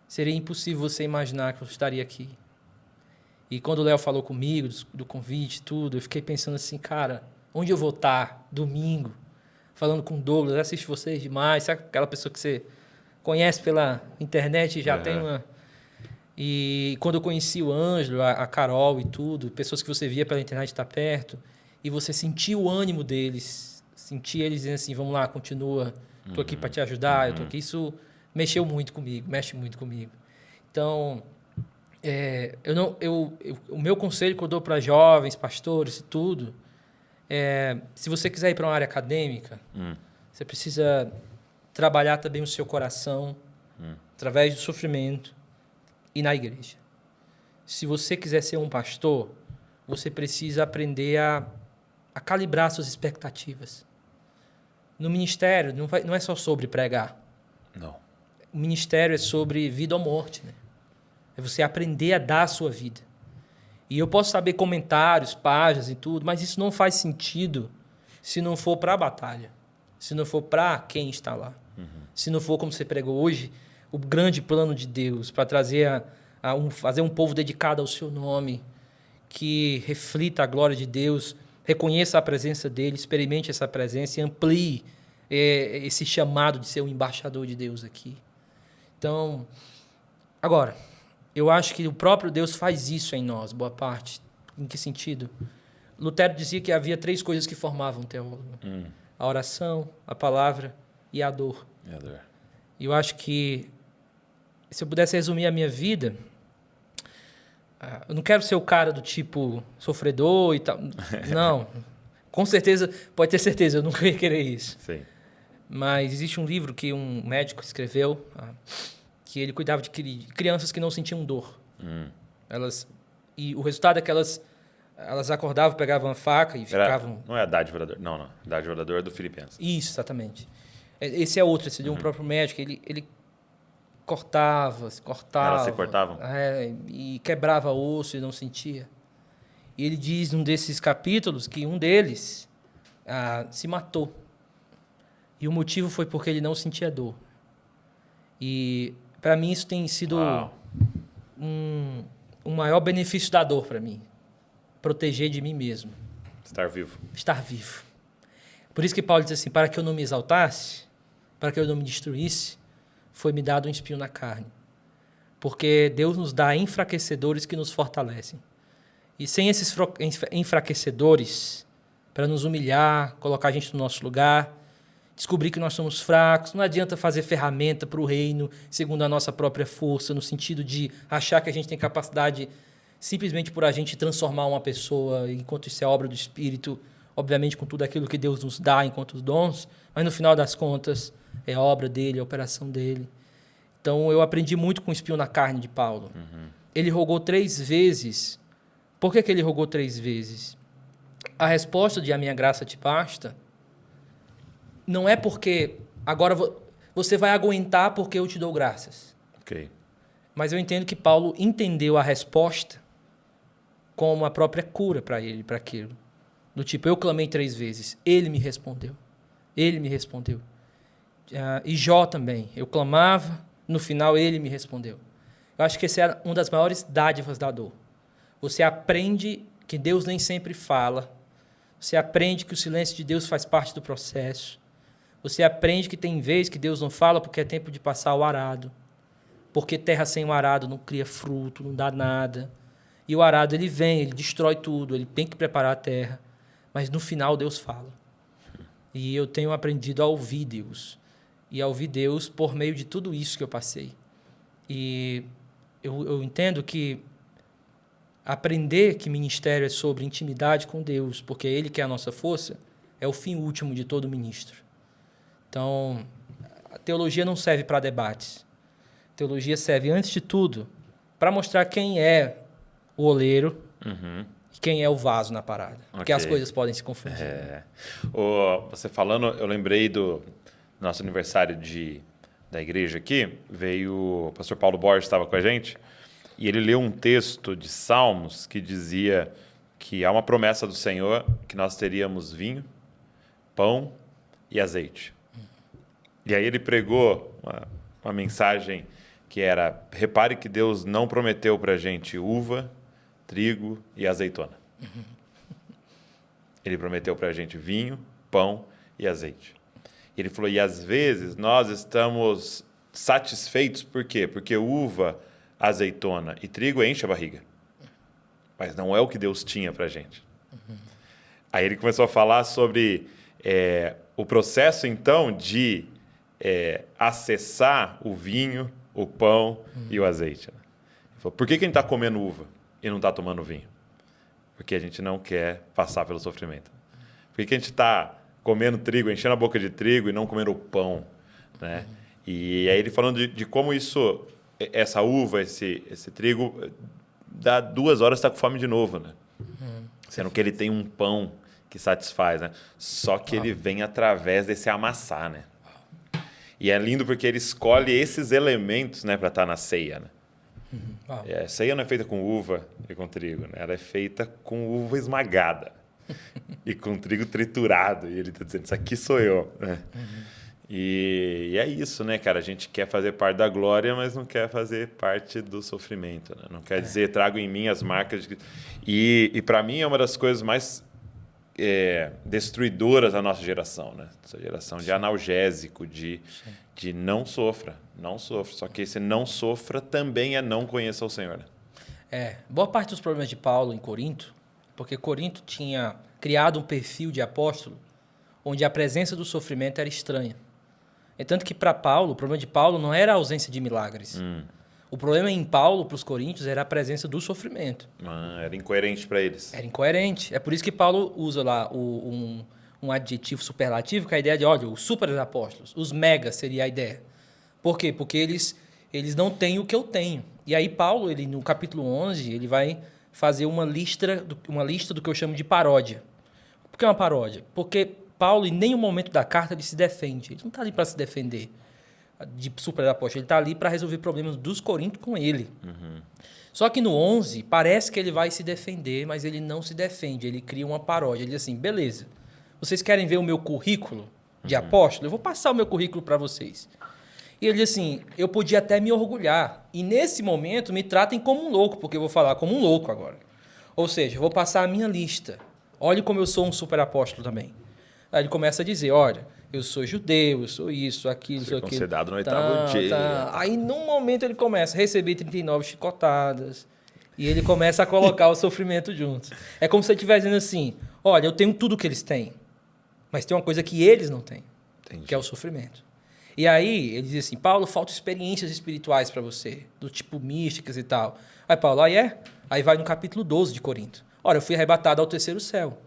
seria impossível você imaginar que eu estaria aqui. E quando o Léo falou comigo do convite, tudo, eu fiquei pensando assim, cara, onde eu vou estar domingo, falando com o Douglas, assisto vocês demais, sabe aquela pessoa que você conhece pela internet e já tem uma... E quando eu conheci o Ângelo, a Carol e tudo, pessoas que você via pela internet estar perto, e você sentia o ânimo deles, sentia eles dizendo assim, vamos lá, continua, estou aqui para te ajudar, eu tô aqui. Isso mexeu muito comigo, mexe muito comigo. Então, o meu conselho que eu dou para jovens, pastores e tudo, se você quiser ir para uma área acadêmica, você precisa trabalhar também o seu coração através do sofrimento e na igreja. Se você quiser ser um pastor, você precisa aprender a calibrar suas expectativas. No ministério, não é só sobre pregar. Não. O ministério é sobre vida ou morte, né? É você aprender a dar a sua vida. E eu posso saber comentários, páginas e tudo, mas isso não faz sentido se não for para a batalha. Se não for para quem está lá. Se não for, como você pregou hoje, o grande plano de Deus para trazer fazer um povo dedicado ao seu nome, que reflita a glória de Deus, reconheça a presença dele, experimente essa presença e amplie esse chamado de ser um embaixador de Deus aqui. Então, agora, eu acho que o próprio Deus faz isso em nós, boa parte. Em que sentido? Lutero dizia que havia 3 coisas que formavam o teólogo. A oração, a palavra e a dor. E eu acho que, se eu pudesse resumir a minha vida, eu não quero ser o cara do tipo sofredor e tal. Não, com certeza, pode ter certeza, eu nunca ia querer isso. Sim. Mas existe um livro que um médico escreveu, que ele cuidava de crianças que não sentiam dor. E o resultado é que elas acordavam, pegavam a faca e ficavam... Não é a Dádiva da Dor. Não. A Dádiva da Dor é do Filipenses. Isso, exatamente. Esse é outro, esse de um próprio médico. Ele cortava. Elas se cortavam? E quebrava osso e não sentia. E ele diz num desses capítulos que um deles se matou. E o motivo foi porque ele não sentia dor. E, para mim, isso tem sido um maior benefício da dor para mim. Proteger de mim mesmo. Estar vivo. Estar vivo. Por isso que Paulo diz assim, para que eu não me exaltasse, para que eu não me destruísse, foi-me dado um espinho na carne. Porque Deus nos dá enfraquecedores que nos fortalecem. E sem esses enfraquecedores, para nos humilhar, colocar a gente no nosso lugar, descobrir que nós somos fracos, não adianta fazer ferramenta para o reino segundo a nossa própria força, no sentido de achar que a gente tem capacidade simplesmente por a gente transformar uma pessoa, enquanto isso é obra do Espírito, obviamente com tudo aquilo que Deus nos dá enquanto dons, mas no final das contas é obra dele, é operação dele. Então eu aprendi muito com o espinho na carne de Paulo. Ele rogou 3 vezes. Por que ele rogou 3 vezes? A resposta de a minha graça te basta não é porque agora você vai aguentar porque eu te dou graças. Ok. Mas eu entendo que Paulo entendeu a resposta como a própria cura para ele, para aquilo. Do tipo, eu clamei 3 vezes, ele me respondeu. Ele me respondeu. E Jó também. Eu clamava, no final ele me respondeu. Eu acho que essa é uma das maiores dádivas da dor. Você aprende que Deus nem sempre fala. Você aprende que o silêncio de Deus faz parte do processo. Você aprende que tem vez que Deus não fala porque é tempo de passar o arado. Porque terra sem o arado não cria fruto, não dá nada. E o arado, ele vem, ele destrói tudo, ele tem que preparar a terra. Mas no final Deus fala. E eu tenho aprendido a ouvir Deus. E a ouvir Deus por meio de tudo isso que eu passei. E eu entendo que aprender que ministério é sobre intimidade com Deus, porque é Ele que é a nossa força, é o fim último de todo ministro. Então, a teologia não serve para debates. Teologia serve, antes de tudo, para mostrar quem é o oleiro e quem é o vaso na parada. Porque as coisas podem se confundir. Você falando, eu lembrei do nosso aniversário da igreja aqui, veio o pastor Paulo Borges, estava com a gente, e ele leu um texto de Salmos que dizia que há uma promessa do Senhor que nós teríamos vinho, pão e azeite. E aí ele pregou uma mensagem que era: repare que Deus não prometeu para a gente uva, trigo e azeitona. Ele prometeu para a gente vinho, pão e azeite. Ele falou, e às vezes nós estamos satisfeitos, por quê? Porque uva, azeitona e trigo enche a barriga. Mas não é o que Deus tinha para a gente. Aí ele começou a falar sobre o processo, então, de acessar o vinho, o pão e o azeite. Ele falou, por que a gente está comendo uva e não está tomando vinho? Porque a gente não quer passar pelo sofrimento. Por que a gente está comendo trigo, enchendo a boca de trigo e não comendo o pão? Né? E aí ele falando de como essa uva, esse trigo, dá 2 horas está com fome de novo. Né? Sendo que ele tem um pão que satisfaz. Né? Só que ele vem através desse amassar. Né? E é lindo porque ele escolhe esses elementos, né, para estar na ceia. Né? A ceia não é feita com uva e com trigo, né? Ela é feita com uva esmagada e com trigo triturado. E ele está dizendo, isso aqui sou eu. Né? E é isso, né, cara? A gente quer fazer parte da glória, mas não quer fazer parte do sofrimento. Né? Não quer dizer, trago em mim as marcas de... E para mim é uma das coisas mais destruidoras da nossa geração. Né? Essa geração de analgésico, de não sofra. Não sofra. Só que esse não sofra também é não conheça o Senhor. Né? Boa parte dos problemas de Paulo em Corinto, porque Corinto tinha criado um perfil de apóstolo onde a presença do sofrimento era estranha. É tanto que para Paulo, o problema de Paulo não era a ausência de milagres. O problema em Paulo, para os coríntios, era a presença do sofrimento. Era incoerente para eles. Era incoerente. É por isso que Paulo usa lá um adjetivo superlativo, com a ideia de, olha, os super apóstolos, os megas seria a ideia. Por quê? Porque eles não têm o que eu tenho. E aí Paulo, ele, no capítulo 11, ele vai fazer uma lista do que eu chamo de paródia. Por que uma paródia? Porque Paulo, em nenhum momento da carta, ele se defende. Ele não está ali para se defender de super apóstolo. Ele está ali para resolver problemas dos coríntios com ele. Só que no 11, parece que ele vai se defender, mas ele não se defende. Ele cria uma paródia. Ele diz assim, beleza, vocês querem ver o meu currículo de apóstolo? Eu vou passar o meu currículo para vocês. E ele diz assim, eu podia até me orgulhar. E nesse momento me tratem como um louco, porque eu vou falar como um louco agora. Ou seja, eu vou passar a minha lista. Olha como eu sou um super apóstolo também. Aí ele começa a dizer, olha, eu sou judeu, eu sou isso, aquilo, sou aquilo. Concedado no 8º dia. Aí, num momento, ele começa a receber 39 chicotadas. E ele começa a colocar o sofrimento juntos. É como se ele estivesse dizendo assim, olha, eu tenho tudo que eles têm, mas tem uma coisa que eles não têm, que é o sofrimento. E aí, ele diz assim, Paulo, faltam experiências espirituais para você, do tipo místicas e tal. Aí Paulo, Aí vai no capítulo 12 de Corinto. Olha, eu fui arrebatado ao terceiro céu.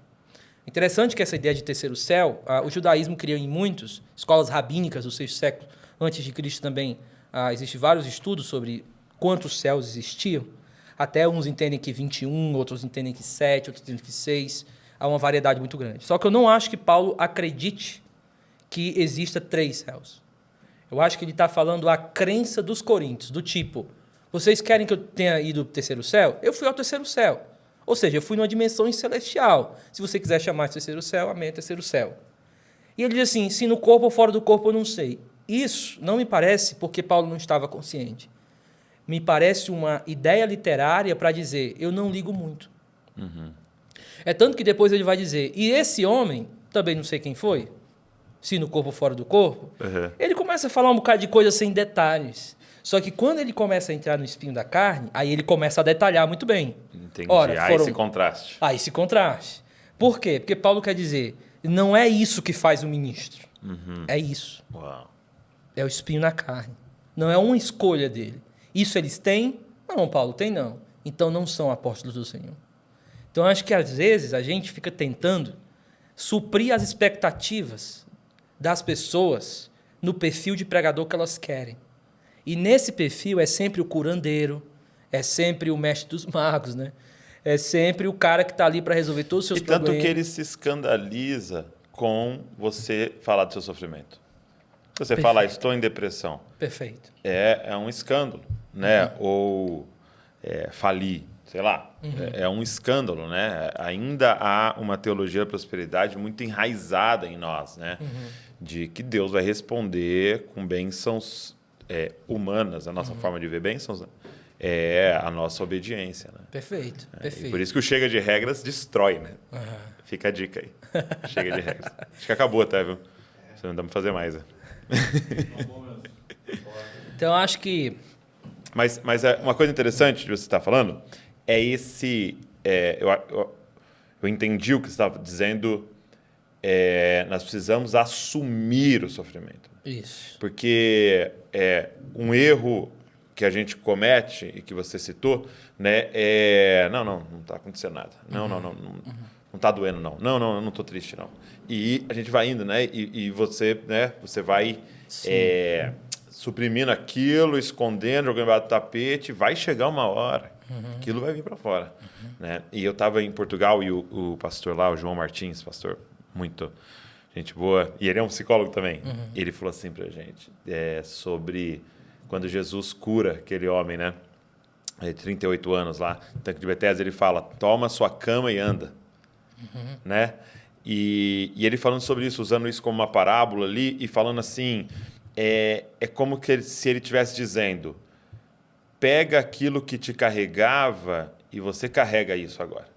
Interessante que essa ideia de terceiro céu, o judaísmo cria em muitas escolas rabínicas do 6º século antes de Cristo também. Existem vários estudos sobre quantos céus existiam. Até uns entendem que 21, outros entendem que 7, outros entendem que 6. Há uma variedade muito grande. Só que eu não acho que Paulo acredite que exista 3 céus. Eu acho que ele está falando a crença dos coríntios, do tipo, vocês querem que eu tenha ido para o terceiro céu? Eu fui ao terceiro céu. Ou seja, eu fui numa dimensão celestial. Se você quiser chamar de terceiro céu, amém, terceiro céu. E ele diz assim, se no corpo ou fora do corpo, eu não sei. Isso não me parece porque Paulo não estava consciente. Me parece uma ideia literária para dizer, eu não ligo muito. É tanto que depois ele vai dizer, e esse homem, também não sei quem foi, se no corpo ou fora do corpo, ele começa a falar um bocado de coisa sem detalhes. Só que quando ele começa a entrar no espinho da carne, aí ele começa a detalhar muito bem. Entendi. Há esse contraste. Há esse contraste. Por quê? Porque Paulo quer dizer, não é isso que faz o ministro. É isso. Uau. É o espinho na carne. Não é uma escolha dele. Isso eles têm? Não, Paulo, tem não. Então não são apóstolos do Senhor. Então acho que às vezes a gente fica tentando suprir as expectativas das pessoas no perfil de pregador que elas querem. E nesse perfil é sempre o curandeiro, é sempre o mestre dos magos, né? É sempre o cara que está ali para resolver todos os seus problemas. E tanto que ele se escandaliza com você falar do seu sofrimento. Você fala, estou em depressão. Perfeito. É um escândalo, né? Ou falir, sei lá. É um escândalo, né? Ainda há uma teologia da prosperidade muito enraizada em nós, né? De que Deus vai responder com bênçãos humanas, a nossa forma de ver bênçãos, é a nossa obediência, né? Perfeito, perfeito. E por isso que o Chega de Regras destrói, né? Fica a dica aí. Chega de Regras. Acho que acabou até, viu? Você não dá pra fazer mais, né? Então, acho que... Mas uma coisa interessante de você estar falando é esse... eu entendi o que você estava dizendo. Nós precisamos assumir o sofrimento. Isso. Porque um erro que a gente comete e que você citou, né, não está acontecendo nada. Não está doendo, não. Não estou triste, não. E a gente vai indo, né? E você, né, você vai suprimindo aquilo, escondendo, jogando embaixo do tapete. Vai chegar uma hora, aquilo vai vir para fora. Né? E eu estava em Portugal e o pastor lá, o João Martins, pastor muito gente boa, e ele é um psicólogo também. Ele falou assim para a gente sobre quando Jesus cura aquele homem, né? 38 anos lá, no tanque de Betesda, ele fala, toma sua cama e anda. Né? E ele falando sobre isso, usando isso como uma parábola ali e falando assim, é como que se ele estivesse dizendo, pega aquilo que te carregava e você carrega isso agora.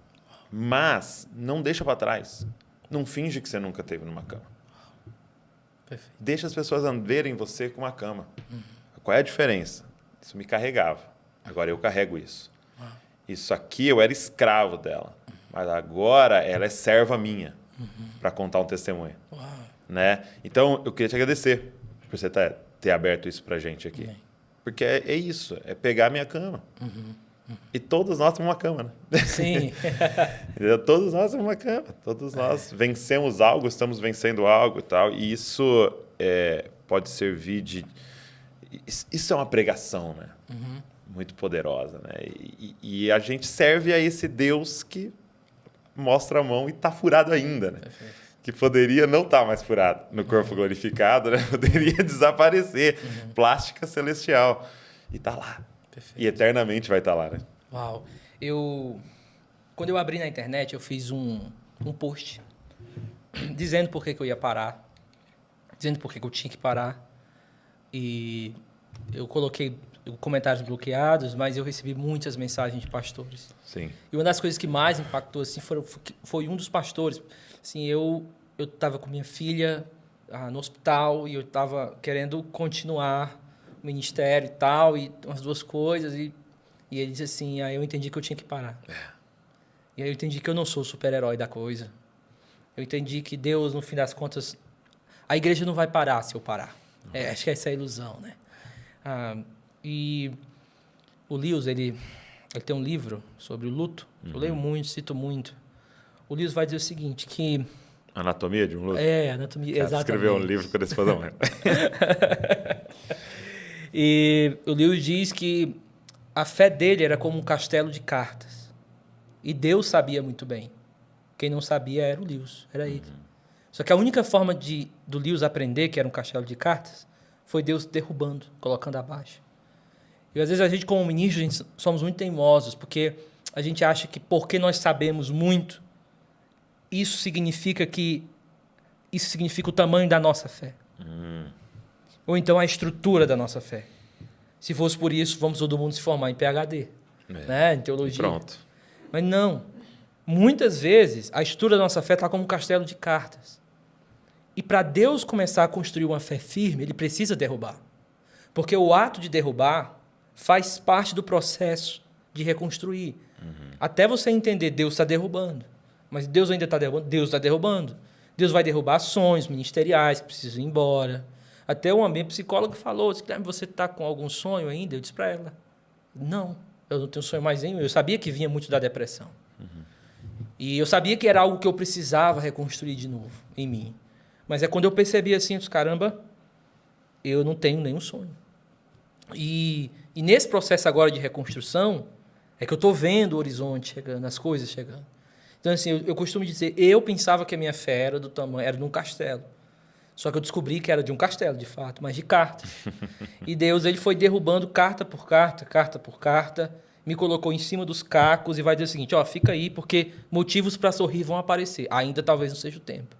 Mas não deixa para trás. Não finge que você nunca esteve numa cama. Perfeito. Deixa as pessoas verem você com uma cama. Qual é a diferença? Isso me carregava. Agora eu carrego isso. Isso aqui eu era escravo dela. Mas agora ela é serva minha para contar um testemunho. Né? Então, eu queria te agradecer por você ter aberto isso para a gente aqui. Porque é isso, é pegar a minha cama. E todos nós temos uma cama, né? Sim. Todos nós temos uma cama. Todos nós vencemos algo, estamos vencendo algo e tal. E isso pode servir de... Isso é uma pregação, né? Muito poderosa, né? E a gente serve a esse Deus que mostra a mão e está furado ainda, né? Que poderia não estar mais furado no corpo glorificado, né? Poderia desaparecer. Plástica celestial. E está lá. Perfeito. E eternamente vai estar lá, né? Uau. Quando eu abri na internet, eu fiz um post dizendo por que eu ia parar, dizendo por que eu tinha que parar. E eu coloquei comentários bloqueados, mas eu recebi muitas mensagens de pastores. Sim. E uma das coisas que mais impactou assim, foi um dos pastores. Assim, eu estava com minha filha no hospital e eu estava querendo continuar o ministério e tal, e as duas coisas. E ele disse assim, aí eu entendi que eu tinha que parar. E aí eu entendi que eu não sou o super-herói da coisa. Eu entendi que Deus, no fim das contas, a igreja não vai parar se eu parar. Acho que essa é a ilusão, né? E o Lewis, ele tem um livro sobre o luto. Eu leio muito, cito muito. O Lewis vai dizer o seguinte, que... Anatomia de um luto? Anatomia, Cara, exatamente. escreveu um livro quando esse fazão. E o Lewis diz que a fé dele era como um castelo de cartas. E Deus sabia muito bem. Quem não sabia era o Lewis, era ele. Só que a única forma do Lewis aprender que era um castelo de cartas foi Deus derrubando, colocando abaixo. E às vezes a gente, como ministro, somos muito teimosos, porque a gente acha que porque nós sabemos muito, isso significa o tamanho da nossa fé. Ou então a estrutura da nossa fé. Se fosse por isso, vamos todo mundo se formar em PhD, né? Em teologia. Pronto. Mas não. Muitas vezes, a estrutura da nossa fé está como um castelo de cartas. E para Deus começar a construir uma fé firme, ele precisa derrubar. Porque o ato de derrubar faz parte do processo de reconstruir. Até você entender, Deus está derrubando. Mas Deus ainda está derrubando? Deus está derrubando. Deus vai derrubar ações ministeriais que precisam ir embora. Até uma minha psicóloga falou, você está com algum sonho ainda? Eu disse para ela, não, eu não tenho sonho mais nenhum. Eu sabia que vinha muito da depressão. E eu sabia que era algo que eu precisava reconstruir de novo em mim. Mas é quando eu percebi assim, caramba, eu não tenho nenhum sonho. E nesse processo agora de reconstrução, é que eu estou vendo o horizonte chegando, as coisas chegando. Então, assim, eu costumo dizer, eu pensava que a minha fé era do tamanho, era de um castelo. Só que eu descobri que era de um castelo, de fato, mas de cartas. E Deus, ele foi derrubando carta por carta, me colocou em cima dos cacos e vai dizer o seguinte, ó, fica aí, porque motivos para sorrir vão aparecer. Ainda talvez não seja o tempo.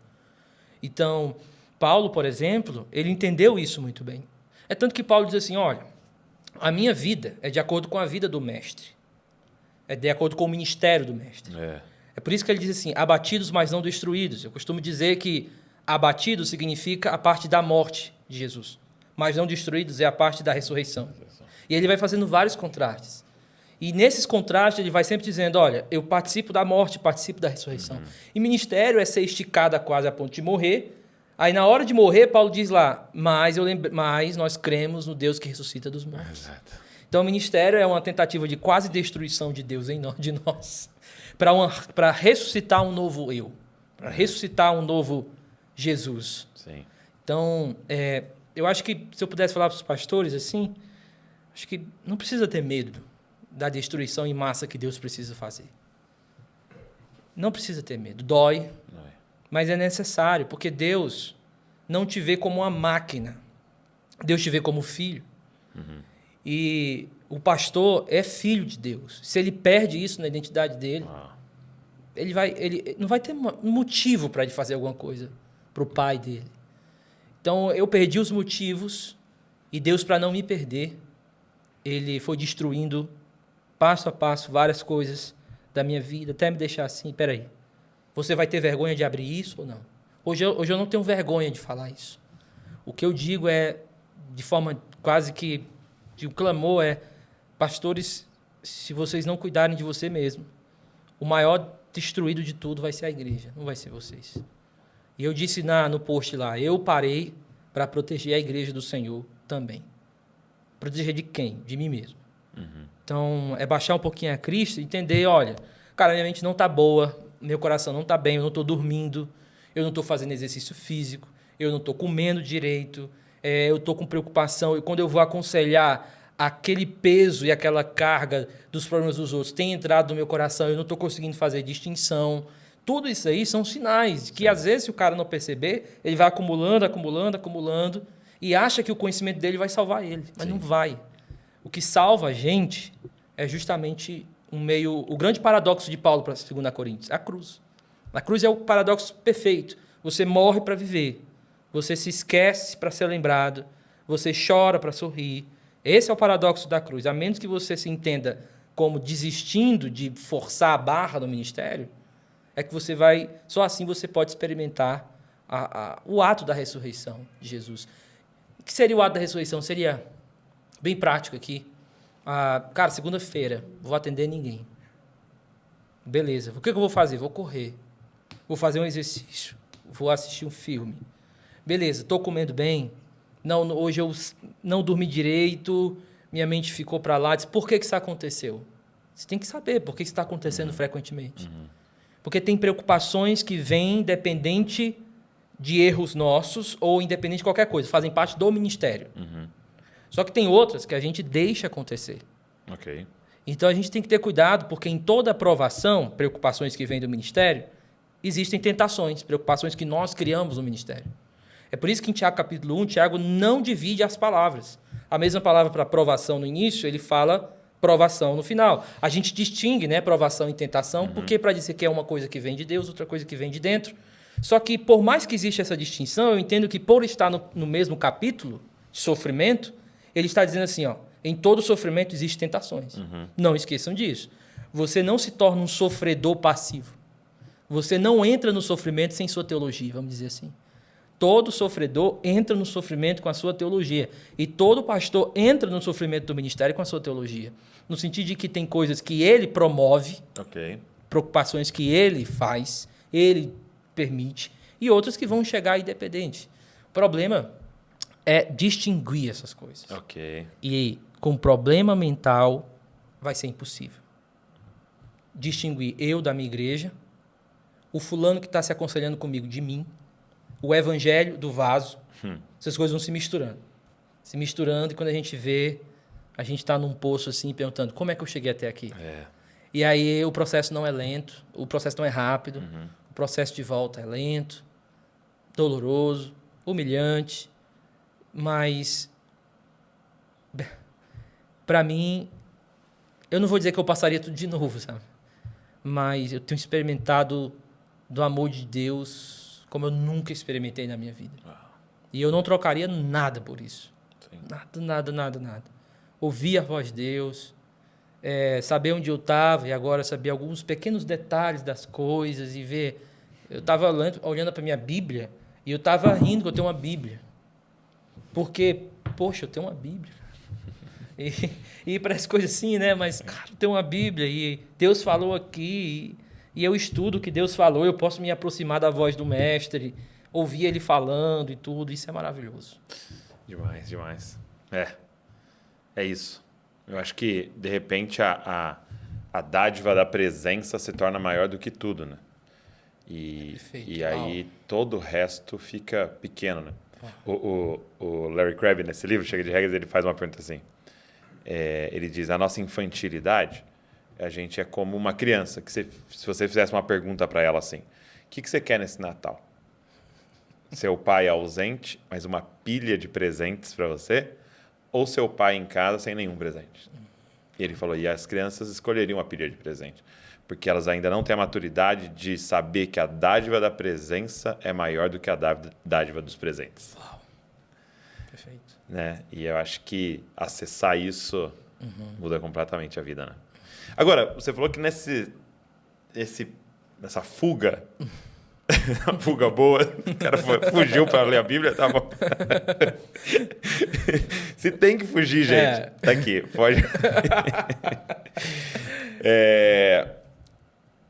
Então, Paulo, por exemplo, ele entendeu isso muito bem. É tanto que Paulo diz assim, olha, a minha vida é de acordo com a vida do mestre. É de acordo com o ministério do mestre. É por isso que ele diz assim, abatidos, mas não destruídos. Eu costumo dizer que abatido significa a parte da morte de Jesus, mas não destruídos é a parte da ressurreição. E ele vai fazendo vários contrastes. E nesses contrastes ele vai sempre dizendo, olha, eu participo da morte, participo da ressurreição. E ministério é ser esticado quase a ponto de morrer. Aí na hora de morrer, Paulo diz lá, mas nós cremos no Deus que ressuscita dos mortos. Exato. Então o ministério é uma tentativa de quase destruição de Deus de nós, para ressuscitar um novo eu, para ressuscitar um novo Jesus. Sim. Então, eu acho que se eu pudesse falar para os pastores assim, acho que não precisa ter medo da destruição em massa que Deus precisa fazer. Não precisa ter medo. Dói, mas é necessário, porque Deus não te vê como uma máquina. Deus te vê como filho. E o pastor é filho de Deus. Se ele perde isso na identidade dele, ele não vai ter um motivo para ele fazer alguma coisa para o pai dele. Então, eu perdi os motivos e Deus, para não me perder, ele foi destruindo passo a passo várias coisas da minha vida, até me deixar assim, peraí, você vai ter vergonha de abrir isso ou não? Hoje eu não tenho vergonha de falar isso. O que eu digo é, de forma quase que de um clamor, pastores, se vocês não cuidarem de você mesmo, o maior destruído de tudo vai ser a igreja, não vai ser vocês. E eu disse no post lá, eu parei para proteger a igreja do Senhor também. Proteger de quem? De mim mesmo. Então, é baixar um pouquinho a Cristo e entender, olha, cara, minha mente não está boa, meu coração não está bem, eu não estou dormindo, eu não estou fazendo exercício físico, eu não estou comendo direito, eu estou com preocupação, e quando eu vou aconselhar, aquele peso e aquela carga dos problemas dos outros tem entrado no meu coração, eu não estou conseguindo fazer distinção. Tudo isso aí são sinais que, às vezes, se o cara não perceber, ele vai acumulando, e acha que o conhecimento dele vai salvar ele, mas não vai. O que salva a gente é justamente o grande paradoxo de Paulo para 2 Coríntios, a cruz. A cruz é o paradoxo perfeito. Você morre para viver, você se esquece para ser lembrado, você chora para sorrir. Esse é o paradoxo da cruz. A menos que você se entenda como desistindo de forçar a barra no ministério, é que você vai... Só assim você pode experimentar o ato da ressurreição de Jesus. O que seria o ato da ressurreição? Seria bem prático aqui. Cara, segunda-feira, vou atender ninguém. Beleza. O que eu vou fazer? Vou correr. Vou fazer um exercício. Vou assistir um filme. Beleza, estou comendo bem. Não, hoje eu não dormi direito, minha mente ficou para lá. Por que isso aconteceu? Você tem que saber por que isso está acontecendo frequentemente. Porque tem preocupações que vêm independente de erros nossos ou independente de qualquer coisa, fazem parte do ministério. Só que tem outras que a gente deixa acontecer. Ok. Então a gente tem que ter cuidado, porque em toda aprovação, preocupações que vêm do ministério, existem tentações, preocupações que nós criamos no ministério. É por isso que em Tiago capítulo 1, Tiago não divide as palavras. A mesma palavra para provação no início, ele fala provação no final. A gente distingue, né, provação e tentação, porque para dizer que é uma coisa que vem de Deus, outra coisa que vem de dentro. Só que, por mais que exista essa distinção, eu entendo que por estar no mesmo capítulo de sofrimento, ele está dizendo assim, ó, em todo sofrimento existem tentações. Não esqueçam disso. Você não se torna um sofredor passivo. Você não entra no sofrimento sem sua teologia, vamos dizer assim. Todo sofredor entra no sofrimento com a sua teologia. E todo pastor entra no sofrimento do ministério com a sua teologia. No sentido de que tem coisas que ele promove, preocupações que ele faz, ele permite, e outras que vão chegar independente. O problema é distinguir essas coisas. E com problema mental vai ser impossível. Distinguir eu da minha igreja, o fulano que está se aconselhando comigo de mim, o evangelho do vaso, essas coisas vão se misturando. Se misturando, e quando a gente vê, A gente está num poço assim, perguntando como é que eu cheguei até aqui. É. E aí o processo não é lento, o processo não é rápido, o processo de volta é lento, doloroso, humilhante, mas para mim, eu não vou dizer que eu passaria tudo de novo, sabe? Mas eu tenho experimentado do amor de Deus como eu nunca experimentei na minha vida. E eu não trocaria nada por isso. Sim. Nada. Ouvir a voz de Deus, saber onde eu estava e agora saber alguns pequenos detalhes das coisas e ver. Eu estava olhando para minha Bíblia e eu estava rindo que eu tenho uma Bíblia. Porque, poxa, eu tenho uma Bíblia. E parece coisa assim, né? Mas, cara, eu tenho uma Bíblia e Deus falou aqui e eu estudo o que Deus falou, eu posso me aproximar da voz do Mestre, ouvir Ele falando e tudo, isso é maravilhoso. Demais. É isso. Eu acho que, de repente, a dádiva da presença se torna maior do que tudo, né? E aí todo o resto fica pequeno, né? O Larry Crabb, nesse livro, Chega de Regras, ele faz uma pergunta assim. Ele diz, a nossa infantilidade, a gente é como uma criança, que se você fizesse uma pergunta para ela assim, o que você quer nesse Natal? Seu pai ausente, mas uma pilha de presentes para você? Ou seu pai em casa sem nenhum presente? E ele falou, e as crianças escolheriam a pilha de presente, porque elas ainda não têm a maturidade de saber que a dádiva da presença é maior do que a dádiva dos presentes. Uau. Perfeito. Né? E eu acho que acessar isso muda completamente a vida, né? Agora, você falou que nessa fuga, a fuga boa, o cara fugiu para ler a Bíblia, tá bom. Se tem que fugir, gente, tá aqui, foge.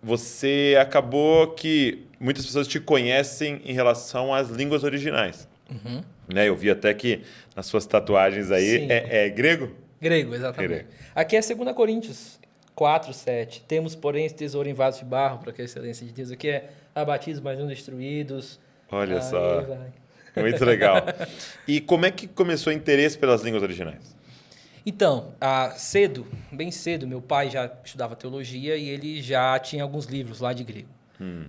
Você acabou que muitas pessoas te conhecem em relação às línguas originais. Né? Eu vi até que nas suas tatuagens aí é grego? Grego, exatamente. Grego. Aqui é 2 Coríntios 4:7. Temos, porém, esse tesouro em vaso de barro, para que a excelência de Deus. Aqui é abatidos, mas não destruídos. Olha só. Muito legal. E como é que começou o interesse pelas línguas originais? Então, bem cedo, meu pai já estudava teologia e ele já tinha alguns livros lá de grego.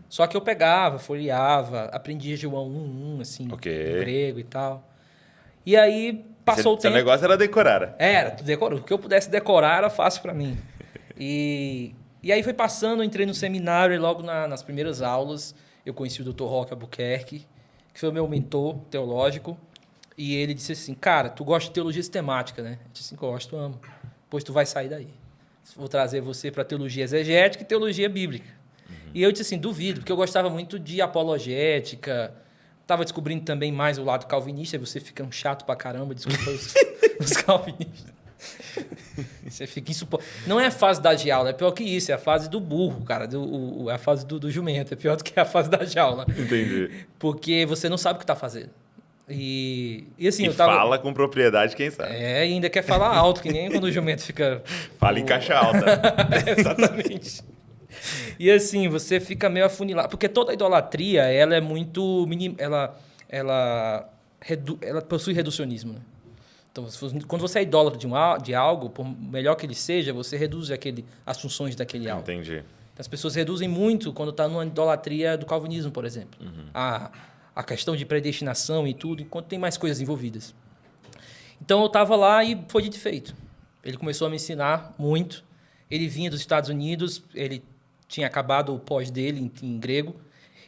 Só que eu pegava, folheava, aprendia João 1:1, assim, do grego e tal. E aí passou o tempo. Seu negócio era decorar. Era, o que eu pudesse decorar era fácil para mim. E aí foi passando, eu entrei no seminário e logo nas primeiras aulas eu conheci o Dr. Roque Albuquerque, que foi o meu mentor teológico. E ele disse assim, cara, tu gosta de teologia sistemática, né? Eu disse assim, gosto, amo. Pois tu vai sair daí. Vou trazer você para teologia exegética e teologia bíblica. E eu disse assim, duvido, porque eu gostava muito de apologética, estava descobrindo também mais o lado calvinista, você fica um chato pra caramba, desculpa os calvinistas. Você fica insuportável. Não é a fase da jaula, é pior que isso, é a fase do burro, cara, é a fase do jumento, é pior do que a fase da jaula. Entendi. Porque você não sabe o que está fazendo. E assim, eu tava... fala com propriedade, quem sabe. E ainda quer falar alto, que nem quando o jumento fica... Fala em caixa alta. Exatamente. E assim, você fica meio afunilado. Porque toda idolatria, ela é muito... Ela possui reducionismo, né? Então, quando você é idólatra de algo, por melhor que ele seja, você reduz as funções daquele algo. Entendi. Então, as pessoas reduzem muito quando está numa idolatria do calvinismo, por exemplo. A questão de predestinação e tudo, enquanto tem mais coisas envolvidas. Então, eu estava lá e foi dito e feito. Ele começou a me ensinar muito. Ele vinha dos Estados Unidos, ele tinha acabado o pós dele em grego.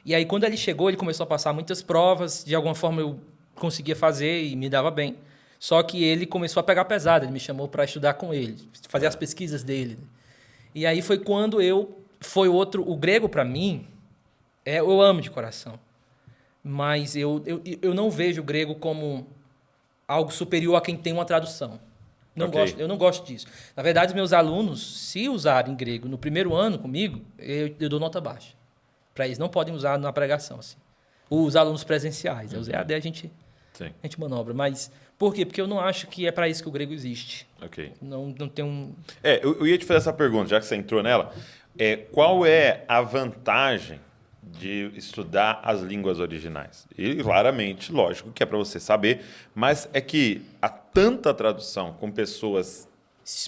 E aí, quando ele chegou, ele começou a passar muitas provas. De alguma forma, eu conseguia fazer e me dava bem. Só que ele começou a pegar pesado. Ele me chamou para estudar com ele, fazer as pesquisas dele. E aí foi quando o grego, para mim, eu amo de coração. Mas eu não vejo o grego como algo superior a quem tem uma tradução. Eu não gosto disso. Na verdade, os meus alunos, se usarem grego no primeiro ano comigo, eu dou nota baixa. Para eles não podem usar na pregação. Assim. Os alunos presenciais. Os EAD a gente manobra. Mas por quê? Porque eu não acho que é para isso que o grego existe. Não tem um... eu ia te fazer essa pergunta, já que você entrou nela. Qual é a vantagem de estudar as línguas originais? E, claramente, lógico que é para você saber, mas é que há tanta tradução com pessoas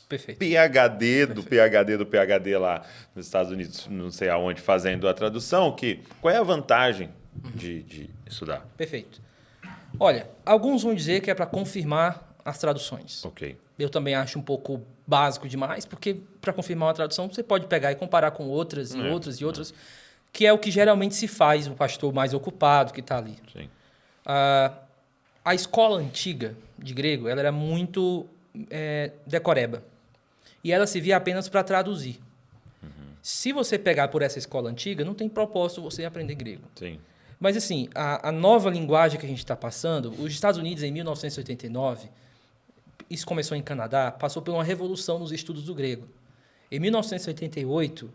Perfeito. PhD do PhD lá nos Estados Unidos, não sei aonde, fazendo a tradução, qual é a vantagem de estudar? Perfeito. Olha, alguns vão dizer que é para confirmar as traduções. Ok. Eu também acho um pouco básico demais, porque para confirmar uma tradução você pode pegar e comparar com outras e outras, que é o que geralmente se faz, o pastor mais ocupado que está ali. Sim. A escola antiga de grego, ela era muito decoreba. E ela se via apenas para traduzir. Se você pegar por essa escola antiga, não tem propósito você aprender grego. Sim. Mas, assim, a nova linguagem que a gente está passando, os Estados Unidos, em 1989, isso começou em Canadá, passou por uma revolução nos estudos do grego. Em 1988,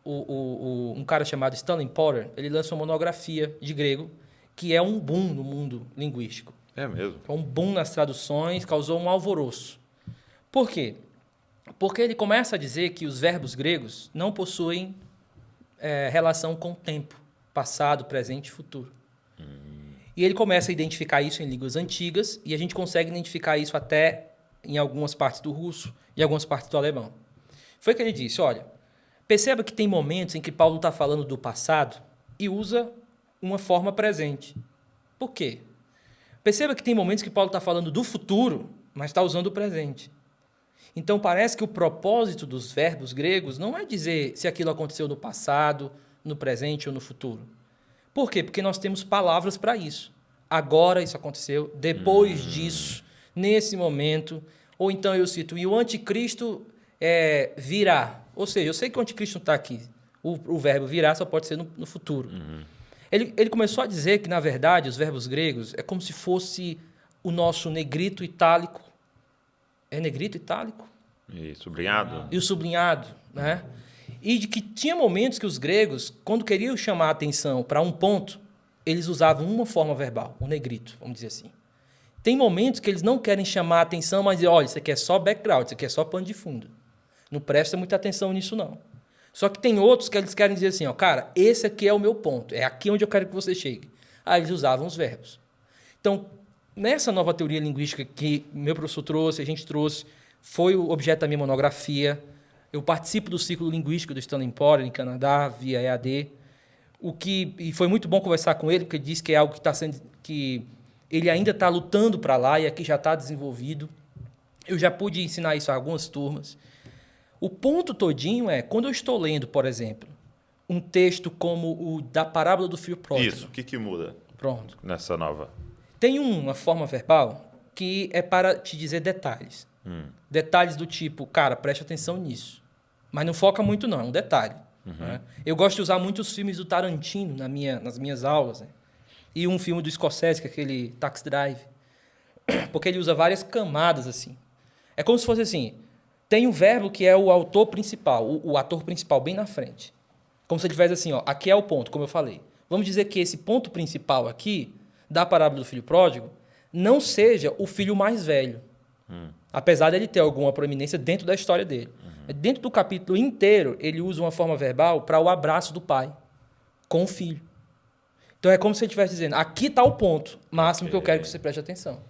um cara chamado Stanley Porter, ele lançou uma monografia de grego, que é um boom no mundo linguístico. É mesmo? É um boom nas traduções, causou um alvoroço. Por quê? Porque ele começa a dizer que os verbos gregos não possuem relação com o tempo, passado, presente e futuro. E ele começa a identificar isso em línguas antigas, e a gente consegue identificar isso até em algumas partes do russo e algumas partes do alemão. Foi que ele disse, olha, perceba que tem momentos em que Paulo está falando do passado e usa uma forma presente. Por quê? Perceba que tem momentos que Paulo está falando do futuro, mas está usando o presente. Então, parece que o propósito dos verbos gregos não é dizer se aquilo aconteceu no passado, no presente ou no futuro. Por quê? Porque nós temos palavras para isso. Agora isso aconteceu, depois disso, nesse momento. Ou então eu cito, e o anticristo virá. Ou seja, eu sei que o anticristo não está aqui. O verbo virá só pode ser no futuro. Ele começou a dizer que, na verdade, os verbos gregos é como se fosse o nosso negrito itálico. É negrito itálico? E sublinhado? E o sublinhado, né? E de que tinha momentos que os gregos, quando queriam chamar a atenção para um ponto, eles usavam uma forma verbal, o negrito, vamos dizer assim. Tem momentos que eles não querem chamar a atenção, mas olha, isso aqui é só background, isso aqui é só pano de fundo. Não presta muita atenção nisso, não. Só que tem outros que eles querem dizer assim, ó, cara, esse aqui é o meu ponto, é aqui onde eu quero que você chegue. Aí eles usavam os verbos. Então, nessa nova teoria linguística que meu professor trouxe, a gente trouxe, foi o objeto da minha monografia. Eu participo do ciclo linguístico do Stanley Porter, em Canadá, via EAD. E foi muito bom conversar com ele, porque ele disse que é algo que ele ainda está lutando para lá e aqui já está desenvolvido. Eu já pude ensinar isso a algumas turmas. O ponto todinho é, quando eu estou lendo, por exemplo, um texto como o da parábola do filho pródigo. Isso, o que muda? Pronto. Nessa nova? Tem uma forma verbal que é para te dizer detalhes. Detalhes do tipo, cara, preste atenção nisso. Mas não foca muito não, é um detalhe. Né? Eu gosto de usar muitos filmes do Tarantino nas minhas aulas. Né? E um filme do Scorsese, que é aquele Taxi Drive. Porque ele usa várias camadas assim. É como se fosse assim, tem um verbo que é o autor principal, o ator principal bem na frente. Como se ele tivesse assim, ó, aqui é o ponto, como eu falei. Vamos dizer que esse ponto principal aqui, da parábola do filho pródigo, não seja o filho mais velho. Apesar dele ter alguma proeminência dentro da história dele. Dentro do capítulo inteiro, ele usa uma forma verbal para o abraço do pai com o filho. Então, é como se ele estivesse dizendo, aqui está o ponto máximo que eu quero que você preste atenção.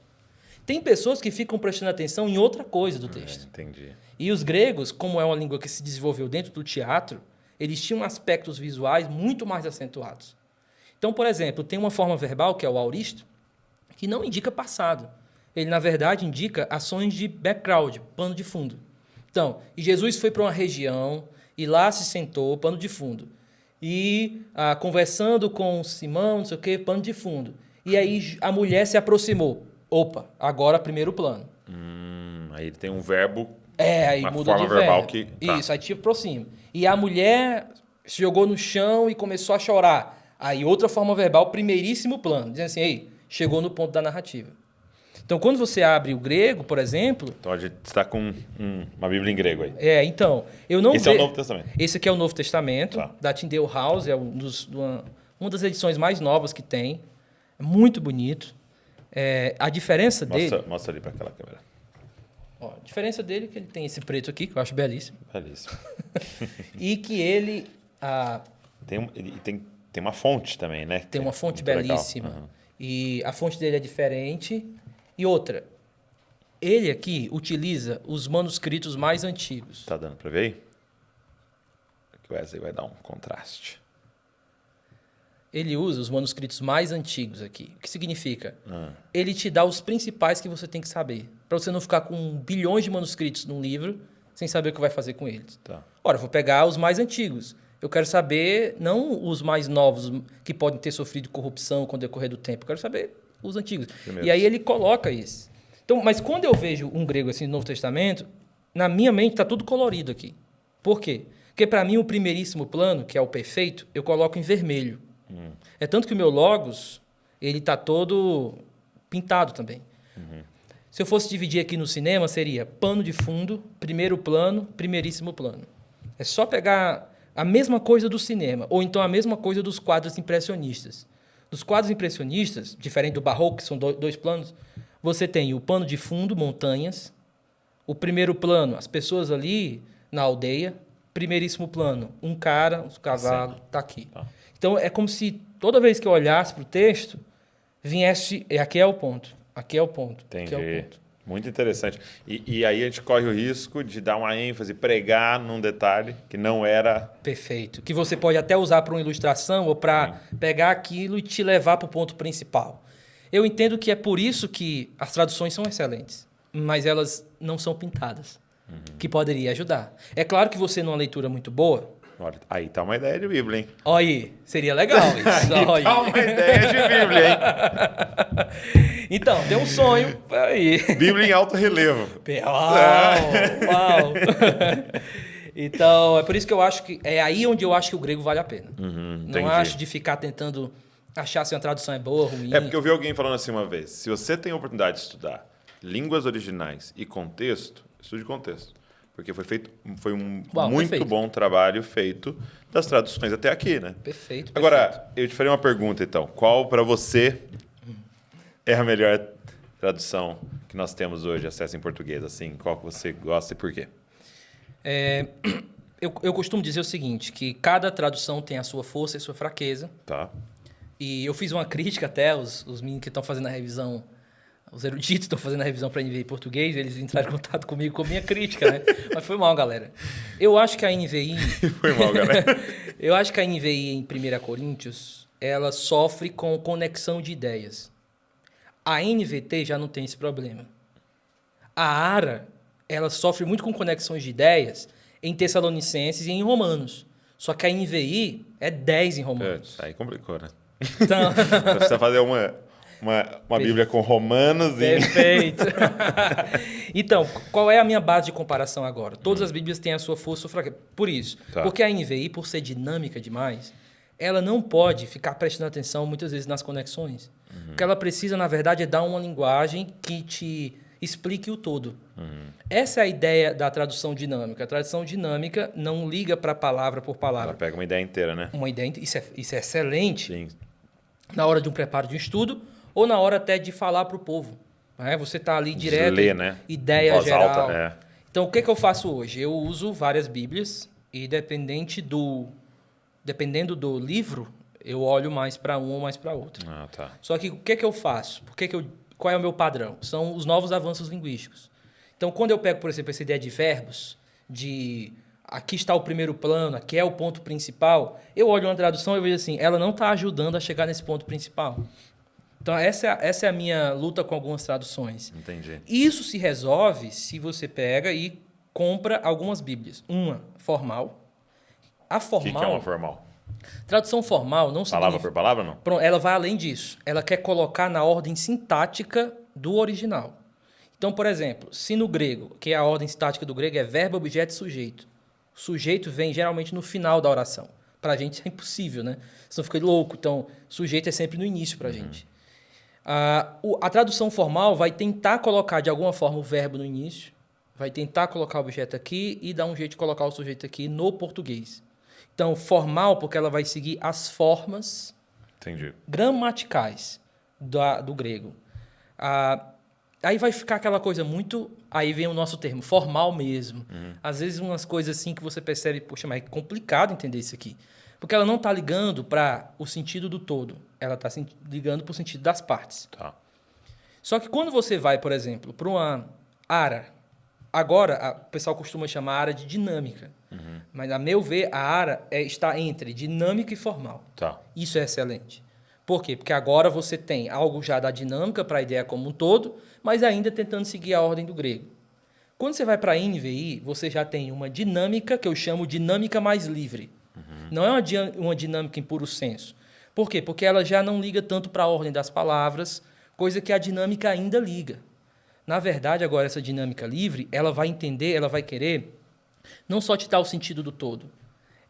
Tem pessoas que ficam prestando atenção em outra coisa do texto. Entendi. E os gregos, como é uma língua que se desenvolveu dentro do teatro, eles tinham aspectos visuais muito mais acentuados. Então, por exemplo, tem uma forma verbal, que é o auristo, que não indica passado. Ele, na verdade, indica ações de background, pano de fundo. Então, e Jesus foi para uma região e lá se sentou, pano de fundo. E conversando com Simão, não sei o quê, pano de fundo. E aí a mulher se aproximou. Opa, agora primeiro plano. Aí ele tem um verbo, Aí uma muda forma de verbal verbo. que... Tá. Isso, aí te aproxima. E a mulher se jogou no chão e começou a chorar. Aí outra forma verbal, primeiríssimo plano. Dizendo assim, ei, chegou no ponto da narrativa. Então, quando você abre o grego, por exemplo... Então, a gente está com uma Bíblia em grego aí. Então, eu não Esse é o Novo Testamento. Esse aqui é o Novo Testamento, Tá. da Tyndale House, é uma das edições mais novas que tem. É muito bonito. A diferença dele... Mostra ali para aquela câmera. Ó, a diferença dele é que ele tem esse preto aqui, que eu acho belíssimo. Belíssimo. E que ele... Tem uma fonte também, né? Tem uma fonte muito belíssima. legal. E a fonte dele é diferente. E outra, Ele aqui utiliza os manuscritos mais antigos. Tá dando para ver aí? Que o Wesley vai dar um contraste. Ele usa os manuscritos mais antigos aqui. O que significa? Ele te dá os principais que você tem que saber. Para você não ficar com bilhões de manuscritos num livro sem saber o que vai fazer com eles. Tá. Ora, eu vou pegar os mais antigos. Eu quero saber, não os mais novos, que podem ter sofrido corrupção com o decorrer do tempo. Eu quero saber os antigos. Primeiro. E aí ele coloca isso. Então, mas quando eu vejo um grego assim no Novo Testamento, na minha mente está tudo colorido aqui. Por quê? Porque para mim o primeiríssimo plano, que é o perfeito, eu coloco em vermelho. É tanto que o meu logos, ele está todo pintado também. Se eu fosse dividir aqui no cinema, seria pano de fundo, primeiro plano, primeiríssimo plano. É só pegar a mesma coisa do cinema, ou então a mesma coisa dos quadros impressionistas. Dos quadros impressionistas, diferente do barroco, que são dois planos, você tem o pano de fundo, montanhas, o primeiro plano, as pessoas ali na aldeia, primeiríssimo plano, um cara, um cavalo, está aqui. Tá. Então, é como se toda vez que eu olhasse para o texto, viesse... Aqui é o ponto, aqui é o ponto. Entendi. Aqui é o ponto. Muito interessante. E aí a gente corre o risco de dar uma ênfase, pregar num detalhe que não era... Perfeito. Que você pode até usar para uma ilustração ou para pegar aquilo e te levar para o ponto principal. Eu entendo que é por isso que as traduções são excelentes, mas elas não são pintadas, que poderia ajudar. É claro que você, numa leitura muito boa... Olha, aí tá uma ideia de Bíblia, hein? Olha aí, seria legal isso. Aí tá uma ideia de Bíblia, hein? Então, tem um sonho aí. Bíblia em alto relevo. Uau! Então, é por isso que eu acho que... É aí onde eu acho que o grego vale a pena. Não acho de ficar tentando achar se uma tradução é boa ou ruim. É porque eu vi alguém falando assim uma vez, se você tem a oportunidade de estudar línguas originais e contexto, estude contexto. Porque foi um muito perfeito. bom trabalho feito das traduções até aqui, né? Perfeito. Agora, eu te farei uma pergunta, então. Qual, para você, é a melhor tradução que nós temos hoje, acesso em português? Assim, qual que você gosta e por quê? Eu costumo dizer o seguinte, que cada tradução tem a sua força e sua fraqueza. Tá. E eu fiz uma crítica até, os meninos que estão fazendo a revisão, os eruditos estão fazendo a revisão para a NVI em português, eles entraram em contato comigo com a minha crítica, né? Mas foi mal, galera. Eu acho que a NVI... Foi mal, galera. Eu acho que a NVI em 1 Coríntios, ela sofre com conexão de ideias. A NVT já não tem esse problema. A ARA, ela sofre muito com conexões de ideias em Tessalonicenses e em Romanos. Só que a NVI é 10 em Romanos. Aí complicou, né? Então... Precisa fazer uma Bíblia com Romanos e... Perfeito. Então, qual é a minha base de comparação agora? Todas as Bíblias têm a sua força e sua fraqueza. Por isso. Tá. Porque a NVI, por ser dinâmica demais, ela não pode ficar prestando atenção muitas vezes nas conexões. O que ela precisa, na verdade, é dar uma linguagem que te explique o todo. Essa é a ideia da tradução dinâmica. A tradução dinâmica não liga para palavra por palavra. Ela pega uma ideia inteira, né? Uma ideia, isso é excelente Sim. na hora de um preparo de um estudo ou na hora até de falar para o povo. Né? Você está ali direto, ler, né? ideia Em voz geral. alta, né? Então, o que eu faço hoje? Eu uso várias Bíblias e dependendo do livro, eu olho mais para um ou mais para outro. Ah, tá. Só que o que eu faço? Qual é o meu padrão? São os novos avanços linguísticos. Então, quando eu pego, por exemplo, essa ideia de verbos, de aqui está o primeiro plano, aqui é o ponto principal, eu olho uma tradução e vejo assim, ela não está ajudando a chegar nesse ponto principal. Então, essa é a minha luta com algumas traduções. Entendi. Isso se resolve se você pega e compra algumas Bíblias. Uma formal. A O formal... que é uma formal? Tradução formal não Palavra significa... por palavra, não? Pronto, ela vai além disso. Ela quer colocar na ordem sintática do original. Então, por exemplo, se no grego, que é a ordem sintática do grego, é verbo, objeto e sujeito. O sujeito vem geralmente no final da oração. Para a gente isso é impossível, né? Senão fica louco. Então, sujeito é sempre no início para a gente. A tradução formal vai tentar colocar de alguma forma o verbo no início, vai tentar colocar o objeto aqui e dar um jeito de colocar o sujeito aqui no português. Então, formal, porque ela vai seguir as formas Entendi. gramaticais do grego. Aí vai ficar aquela coisa muito... Aí vem o nosso termo, formal mesmo. Às vezes umas coisas assim que você percebe, poxa, mas é complicado entender isso aqui. Porque ela não está ligando para o sentido do todo. Ela está ligando para o sentido das partes. Tá. Só que quando você vai, por exemplo, para uma Ara. Agora, o pessoal costuma chamar a ara de dinâmica. Mas, a meu ver, a ara está entre dinâmica e formal. Tá. Isso é excelente. Por quê? Porque agora você tem algo já da dinâmica para a ideia como um todo, mas ainda tentando seguir a ordem do grego. Quando você vai para a NVI, você já tem uma dinâmica que eu chamo de dinâmica mais livre. Não é uma dinâmica em puro senso. Por quê? Porque ela já não liga tanto para a ordem das palavras, coisa que a dinâmica ainda liga. Na verdade, agora, essa dinâmica livre, ela vai entender, ela vai querer não só te dar o sentido do todo,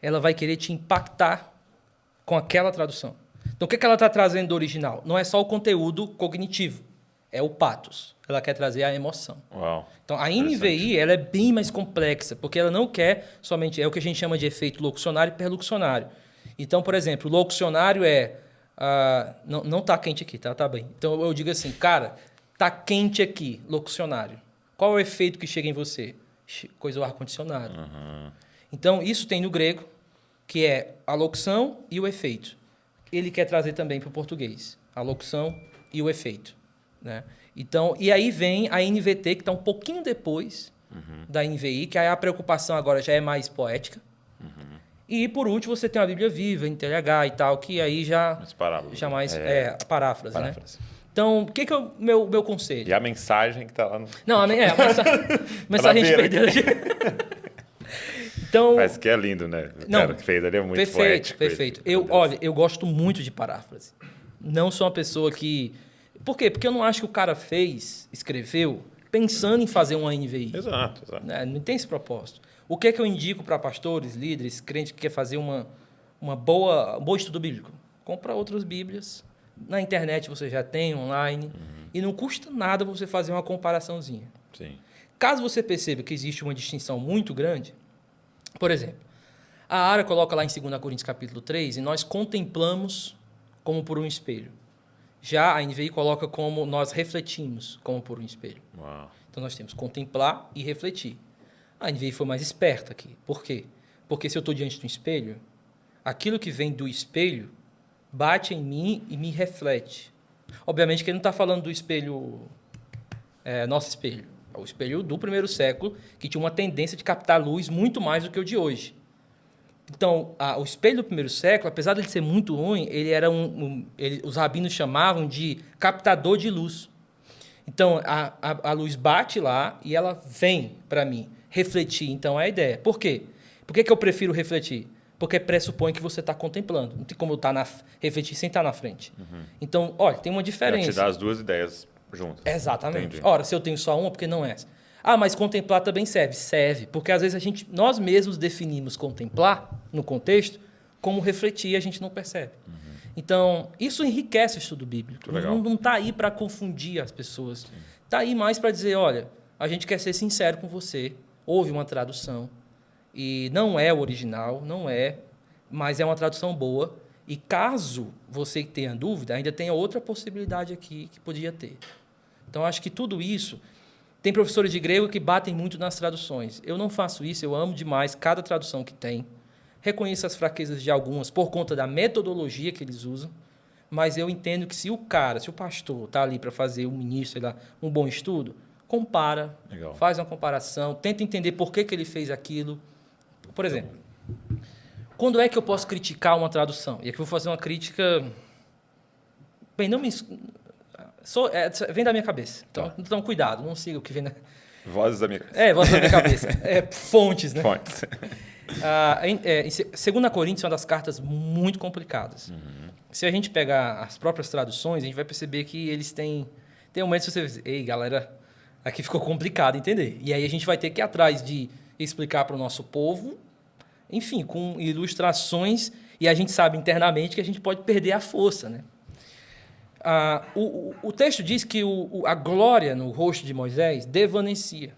ela vai querer te impactar com aquela tradução. Então, o que ela está trazendo do original? Não é só o conteúdo cognitivo, é o pathos. Ela quer trazer a emoção. Uau. Então, a NVI ela é bem mais complexa, porque ela não quer somente... É o que a gente chama de efeito locucionário e perlocucionário. Então, por exemplo, o locucionário é... não está quente aqui, tá bem. Então, eu digo assim, cara, está quente aqui, locucionário. Qual é o efeito que chega em você? Coisa do ar-condicionado. Então, isso tem no grego, que é a locução e o efeito. Ele quer trazer também para o português. A locução e o efeito. Né? Então, e aí vem a NVT, que está um pouquinho depois da NVI, que aí a preocupação agora já é mais poética. E, por último, você tem a Bíblia Viva, NTLH e tal, que aí já... mais a paráfrase, né? Então, o que é o meu conselho? E a mensagem que está lá no... Não, a mensagem a gente perdeu. Então, mas que é lindo, né? O cara que fez ali é muito poético. Perfeito. Eu gosto muito de paráfrase. Não sou uma pessoa que... Por quê? Porque eu não acho que o cara escreveu, pensando em fazer uma NVI. Exato. Né? Não tem esse propósito. O que é que eu indico para pastores, líderes, crentes que quer fazer um bom estudo bíblico? Compra outras bíblias. Na internet você já tem, online. E não custa nada você fazer uma comparaçãozinha. Sim. Caso você perceba que existe uma distinção muito grande, por exemplo, a Ara coloca lá em 2 Coríntios capítulo 3, e nós contemplamos como por um espelho. Já a NVI coloca como nós refletimos como por um espelho. Uau. Então nós temos contemplar e refletir. A NVI foi mais esperta aqui. Por quê? Porque se eu estou diante de um espelho, aquilo que vem do espelho bate em mim e me reflete. Obviamente que ele não está falando do espelho, nosso espelho. É o espelho do primeiro século, que tinha uma tendência de captar luz muito mais do que o de hoje. Então, o espelho do primeiro século, apesar de ele ser muito ruim, ele era os rabinos chamavam de captador de luz. Então, a luz bate lá e ela vem para mim refletir. Então, é a ideia. Por quê? Por que eu prefiro refletir? Porque pressupõe que você está contemplando. Não tem como eu refletir sem estar na frente. Então, olha, tem uma diferença. Já te dá as duas ideias juntas. Exatamente. Entendi. Ora, se eu tenho só uma, por que não essa? Mas contemplar também serve. Serve, porque às vezes nós mesmos definimos contemplar, no contexto, como refletir e a gente não percebe. Então, isso enriquece o estudo bíblico. Não está aí para confundir as pessoas. Está aí mais para dizer, olha, a gente quer ser sincero com você, houve uma tradução, e não é o original, não é, mas é uma tradução boa. E caso você tenha dúvida, ainda tem outra possibilidade aqui que podia ter. Então, acho que tudo isso... Tem professores de grego que batem muito nas traduções. Eu não faço isso, eu amo demais cada tradução que tem. Reconheço as fraquezas de algumas por conta da metodologia que eles usam, mas eu entendo que se o pastor está ali para fazer, o ministro, sei lá, um bom estudo, compara, faz uma comparação, tenta entender por que ele fez aquilo. Por exemplo, quando é que eu posso criticar uma tradução? E aqui eu vou fazer uma crítica... Bem, não me... vem da minha cabeça. Então, cuidado, não siga o que vem na... Vozes da minha cabeça. Vozes da minha cabeça. Fontes, né? Fontes. 2 Coríntios é uma das cartas muito complicadas. Se a gente pegar as próprias traduções, a gente vai perceber que eles têm momentos que você diz, ei, galera, aqui ficou complicado entender. E aí a gente vai ter que ir atrás de explicar para o nosso povo, enfim, com ilustrações, e a gente sabe internamente que a gente pode perder a força, né? O texto diz que a glória no rosto de Moisés devanecia.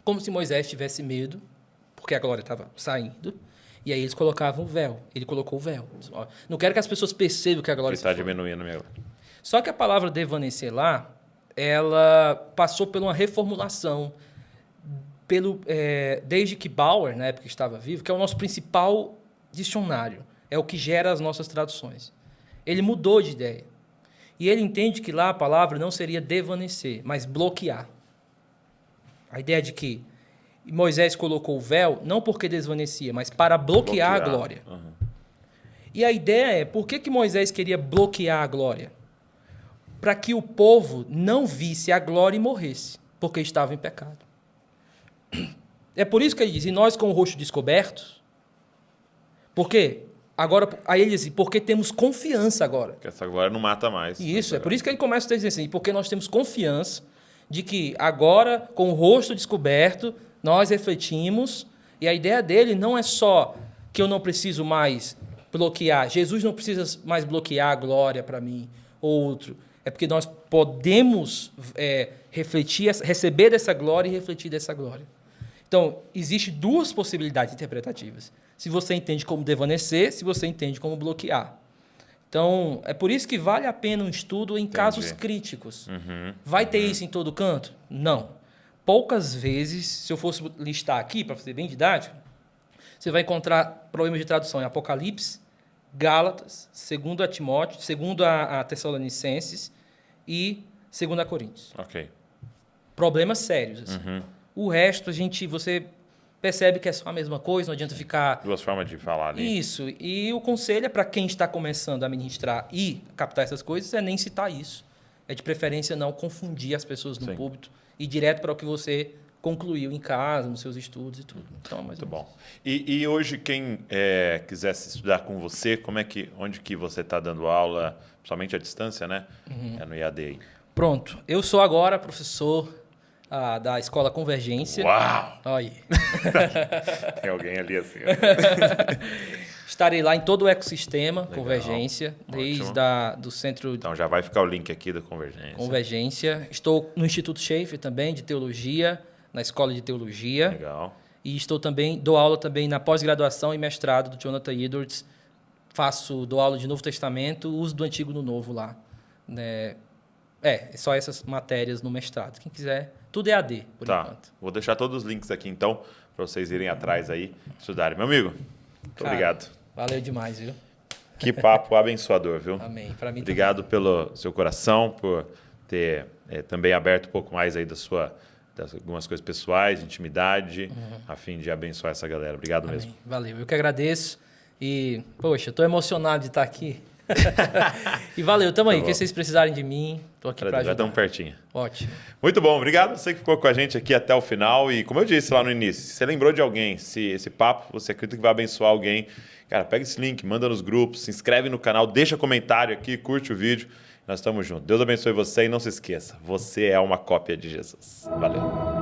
Como se Moisés tivesse medo, porque a glória estava saindo, e aí eles colocavam o véu. Ele colocou o véu. Não quero que as pessoas percebam que a glória está diminuindo mesmo. Só que a palavra devanecer lá, ela passou por uma reformulação desde que Bauer, na época que estava vivo, que é o nosso principal dicionário, é o que gera as nossas traduções. Ele mudou de ideia. E ele entende que lá a palavra não seria devanecer, mas bloquear. A ideia de que Moisés colocou o véu não porque desvanecia, mas para bloquear a glória. Uhum. E a ideia é, por que Moisés queria bloquear a glória? Para que o povo não visse a glória e morresse, porque estava em pecado. É por isso que ele diz, e nós com o rosto descoberto, por quê? Agora, aí ele diz, porque temos confiança agora. Que essa glória não mata mais. Isso, é por isso que ele começa a dizer assim, porque nós temos confiança de que agora, com o rosto descoberto, nós refletimos, e a ideia dele não é só que eu não preciso mais bloquear, Jesus não precisa mais bloquear a glória para mim, ou outro. É porque nós podemos refletir, receber dessa glória e refletir dessa glória. Então, existem duas possibilidades interpretativas. Se você entende como desvanecer, se você entende como bloquear. Então, é por isso que vale a pena um estudo em casos críticos. Vai ter isso em todo canto? Não. Poucas vezes, se eu fosse listar aqui, para fazer bem didático, você vai encontrar problemas de tradução em Apocalipse, Gálatas, 2 Timóteo, 2 a Tessalonicenses e 2 Coríntios. Ok. Problemas sérios. Assim. O resto, você percebe que é só a mesma coisa, não adianta ficar... Duas formas de falar ali. Isso. E o conselho é para quem está começando a ministrar e captar essas coisas, é nem citar isso. É de preferência não confundir as pessoas no púlpito e ir direto para o que você concluiu em casa, nos seus estudos e tudo. Então, muito bom. E hoje, quem quisesse estudar com você, onde que você está dando aula, principalmente à distância, né? É no IAD aí. Pronto. Eu sou agora professor da Escola Convergência. Uau! Olha aí. Tem alguém ali assim. Estarei lá em todo o ecossistema Convergência, desde do centro... Então já vai ficar o link aqui da Convergência. Estou no Instituto Schaefer também, de Teologia, na Escola de Teologia. Legal. E dou aula também na pós-graduação e mestrado do Jonathan Edwards. Dou aula de Novo Testamento, uso do Antigo no Novo lá. Só essas matérias no mestrado. Quem quiser, tudo é AD, por enquanto. Vou deixar todos os links aqui, então, para vocês irem atrás aí, estudarem. Meu amigo, muito obrigado. Valeu demais, viu? Que papo abençoador, viu? Amém. Para mim obrigado pelo seu coração, por ter também aberto um pouco mais aí das algumas coisas pessoais, intimidade, a fim de abençoar essa galera. Obrigado mesmo. Valeu, eu que agradeço. E, poxa, eu estou emocionado de estar aqui. E valeu, tamo aí. O que vocês precisarem de mim, estou aqui para ajudar. Já estamos pertinho. Ótimo. Muito bom, obrigado você que ficou com a gente aqui até o final. E como eu disse lá no início, se você lembrou de alguém, se esse papo você acredita que vai abençoar alguém, cara, pega esse link, manda nos grupos, se inscreve no canal, deixa comentário aqui, curte o vídeo. Nós estamos juntos. Deus abençoe você e não se esqueça, você é uma cópia de Jesus. Valeu.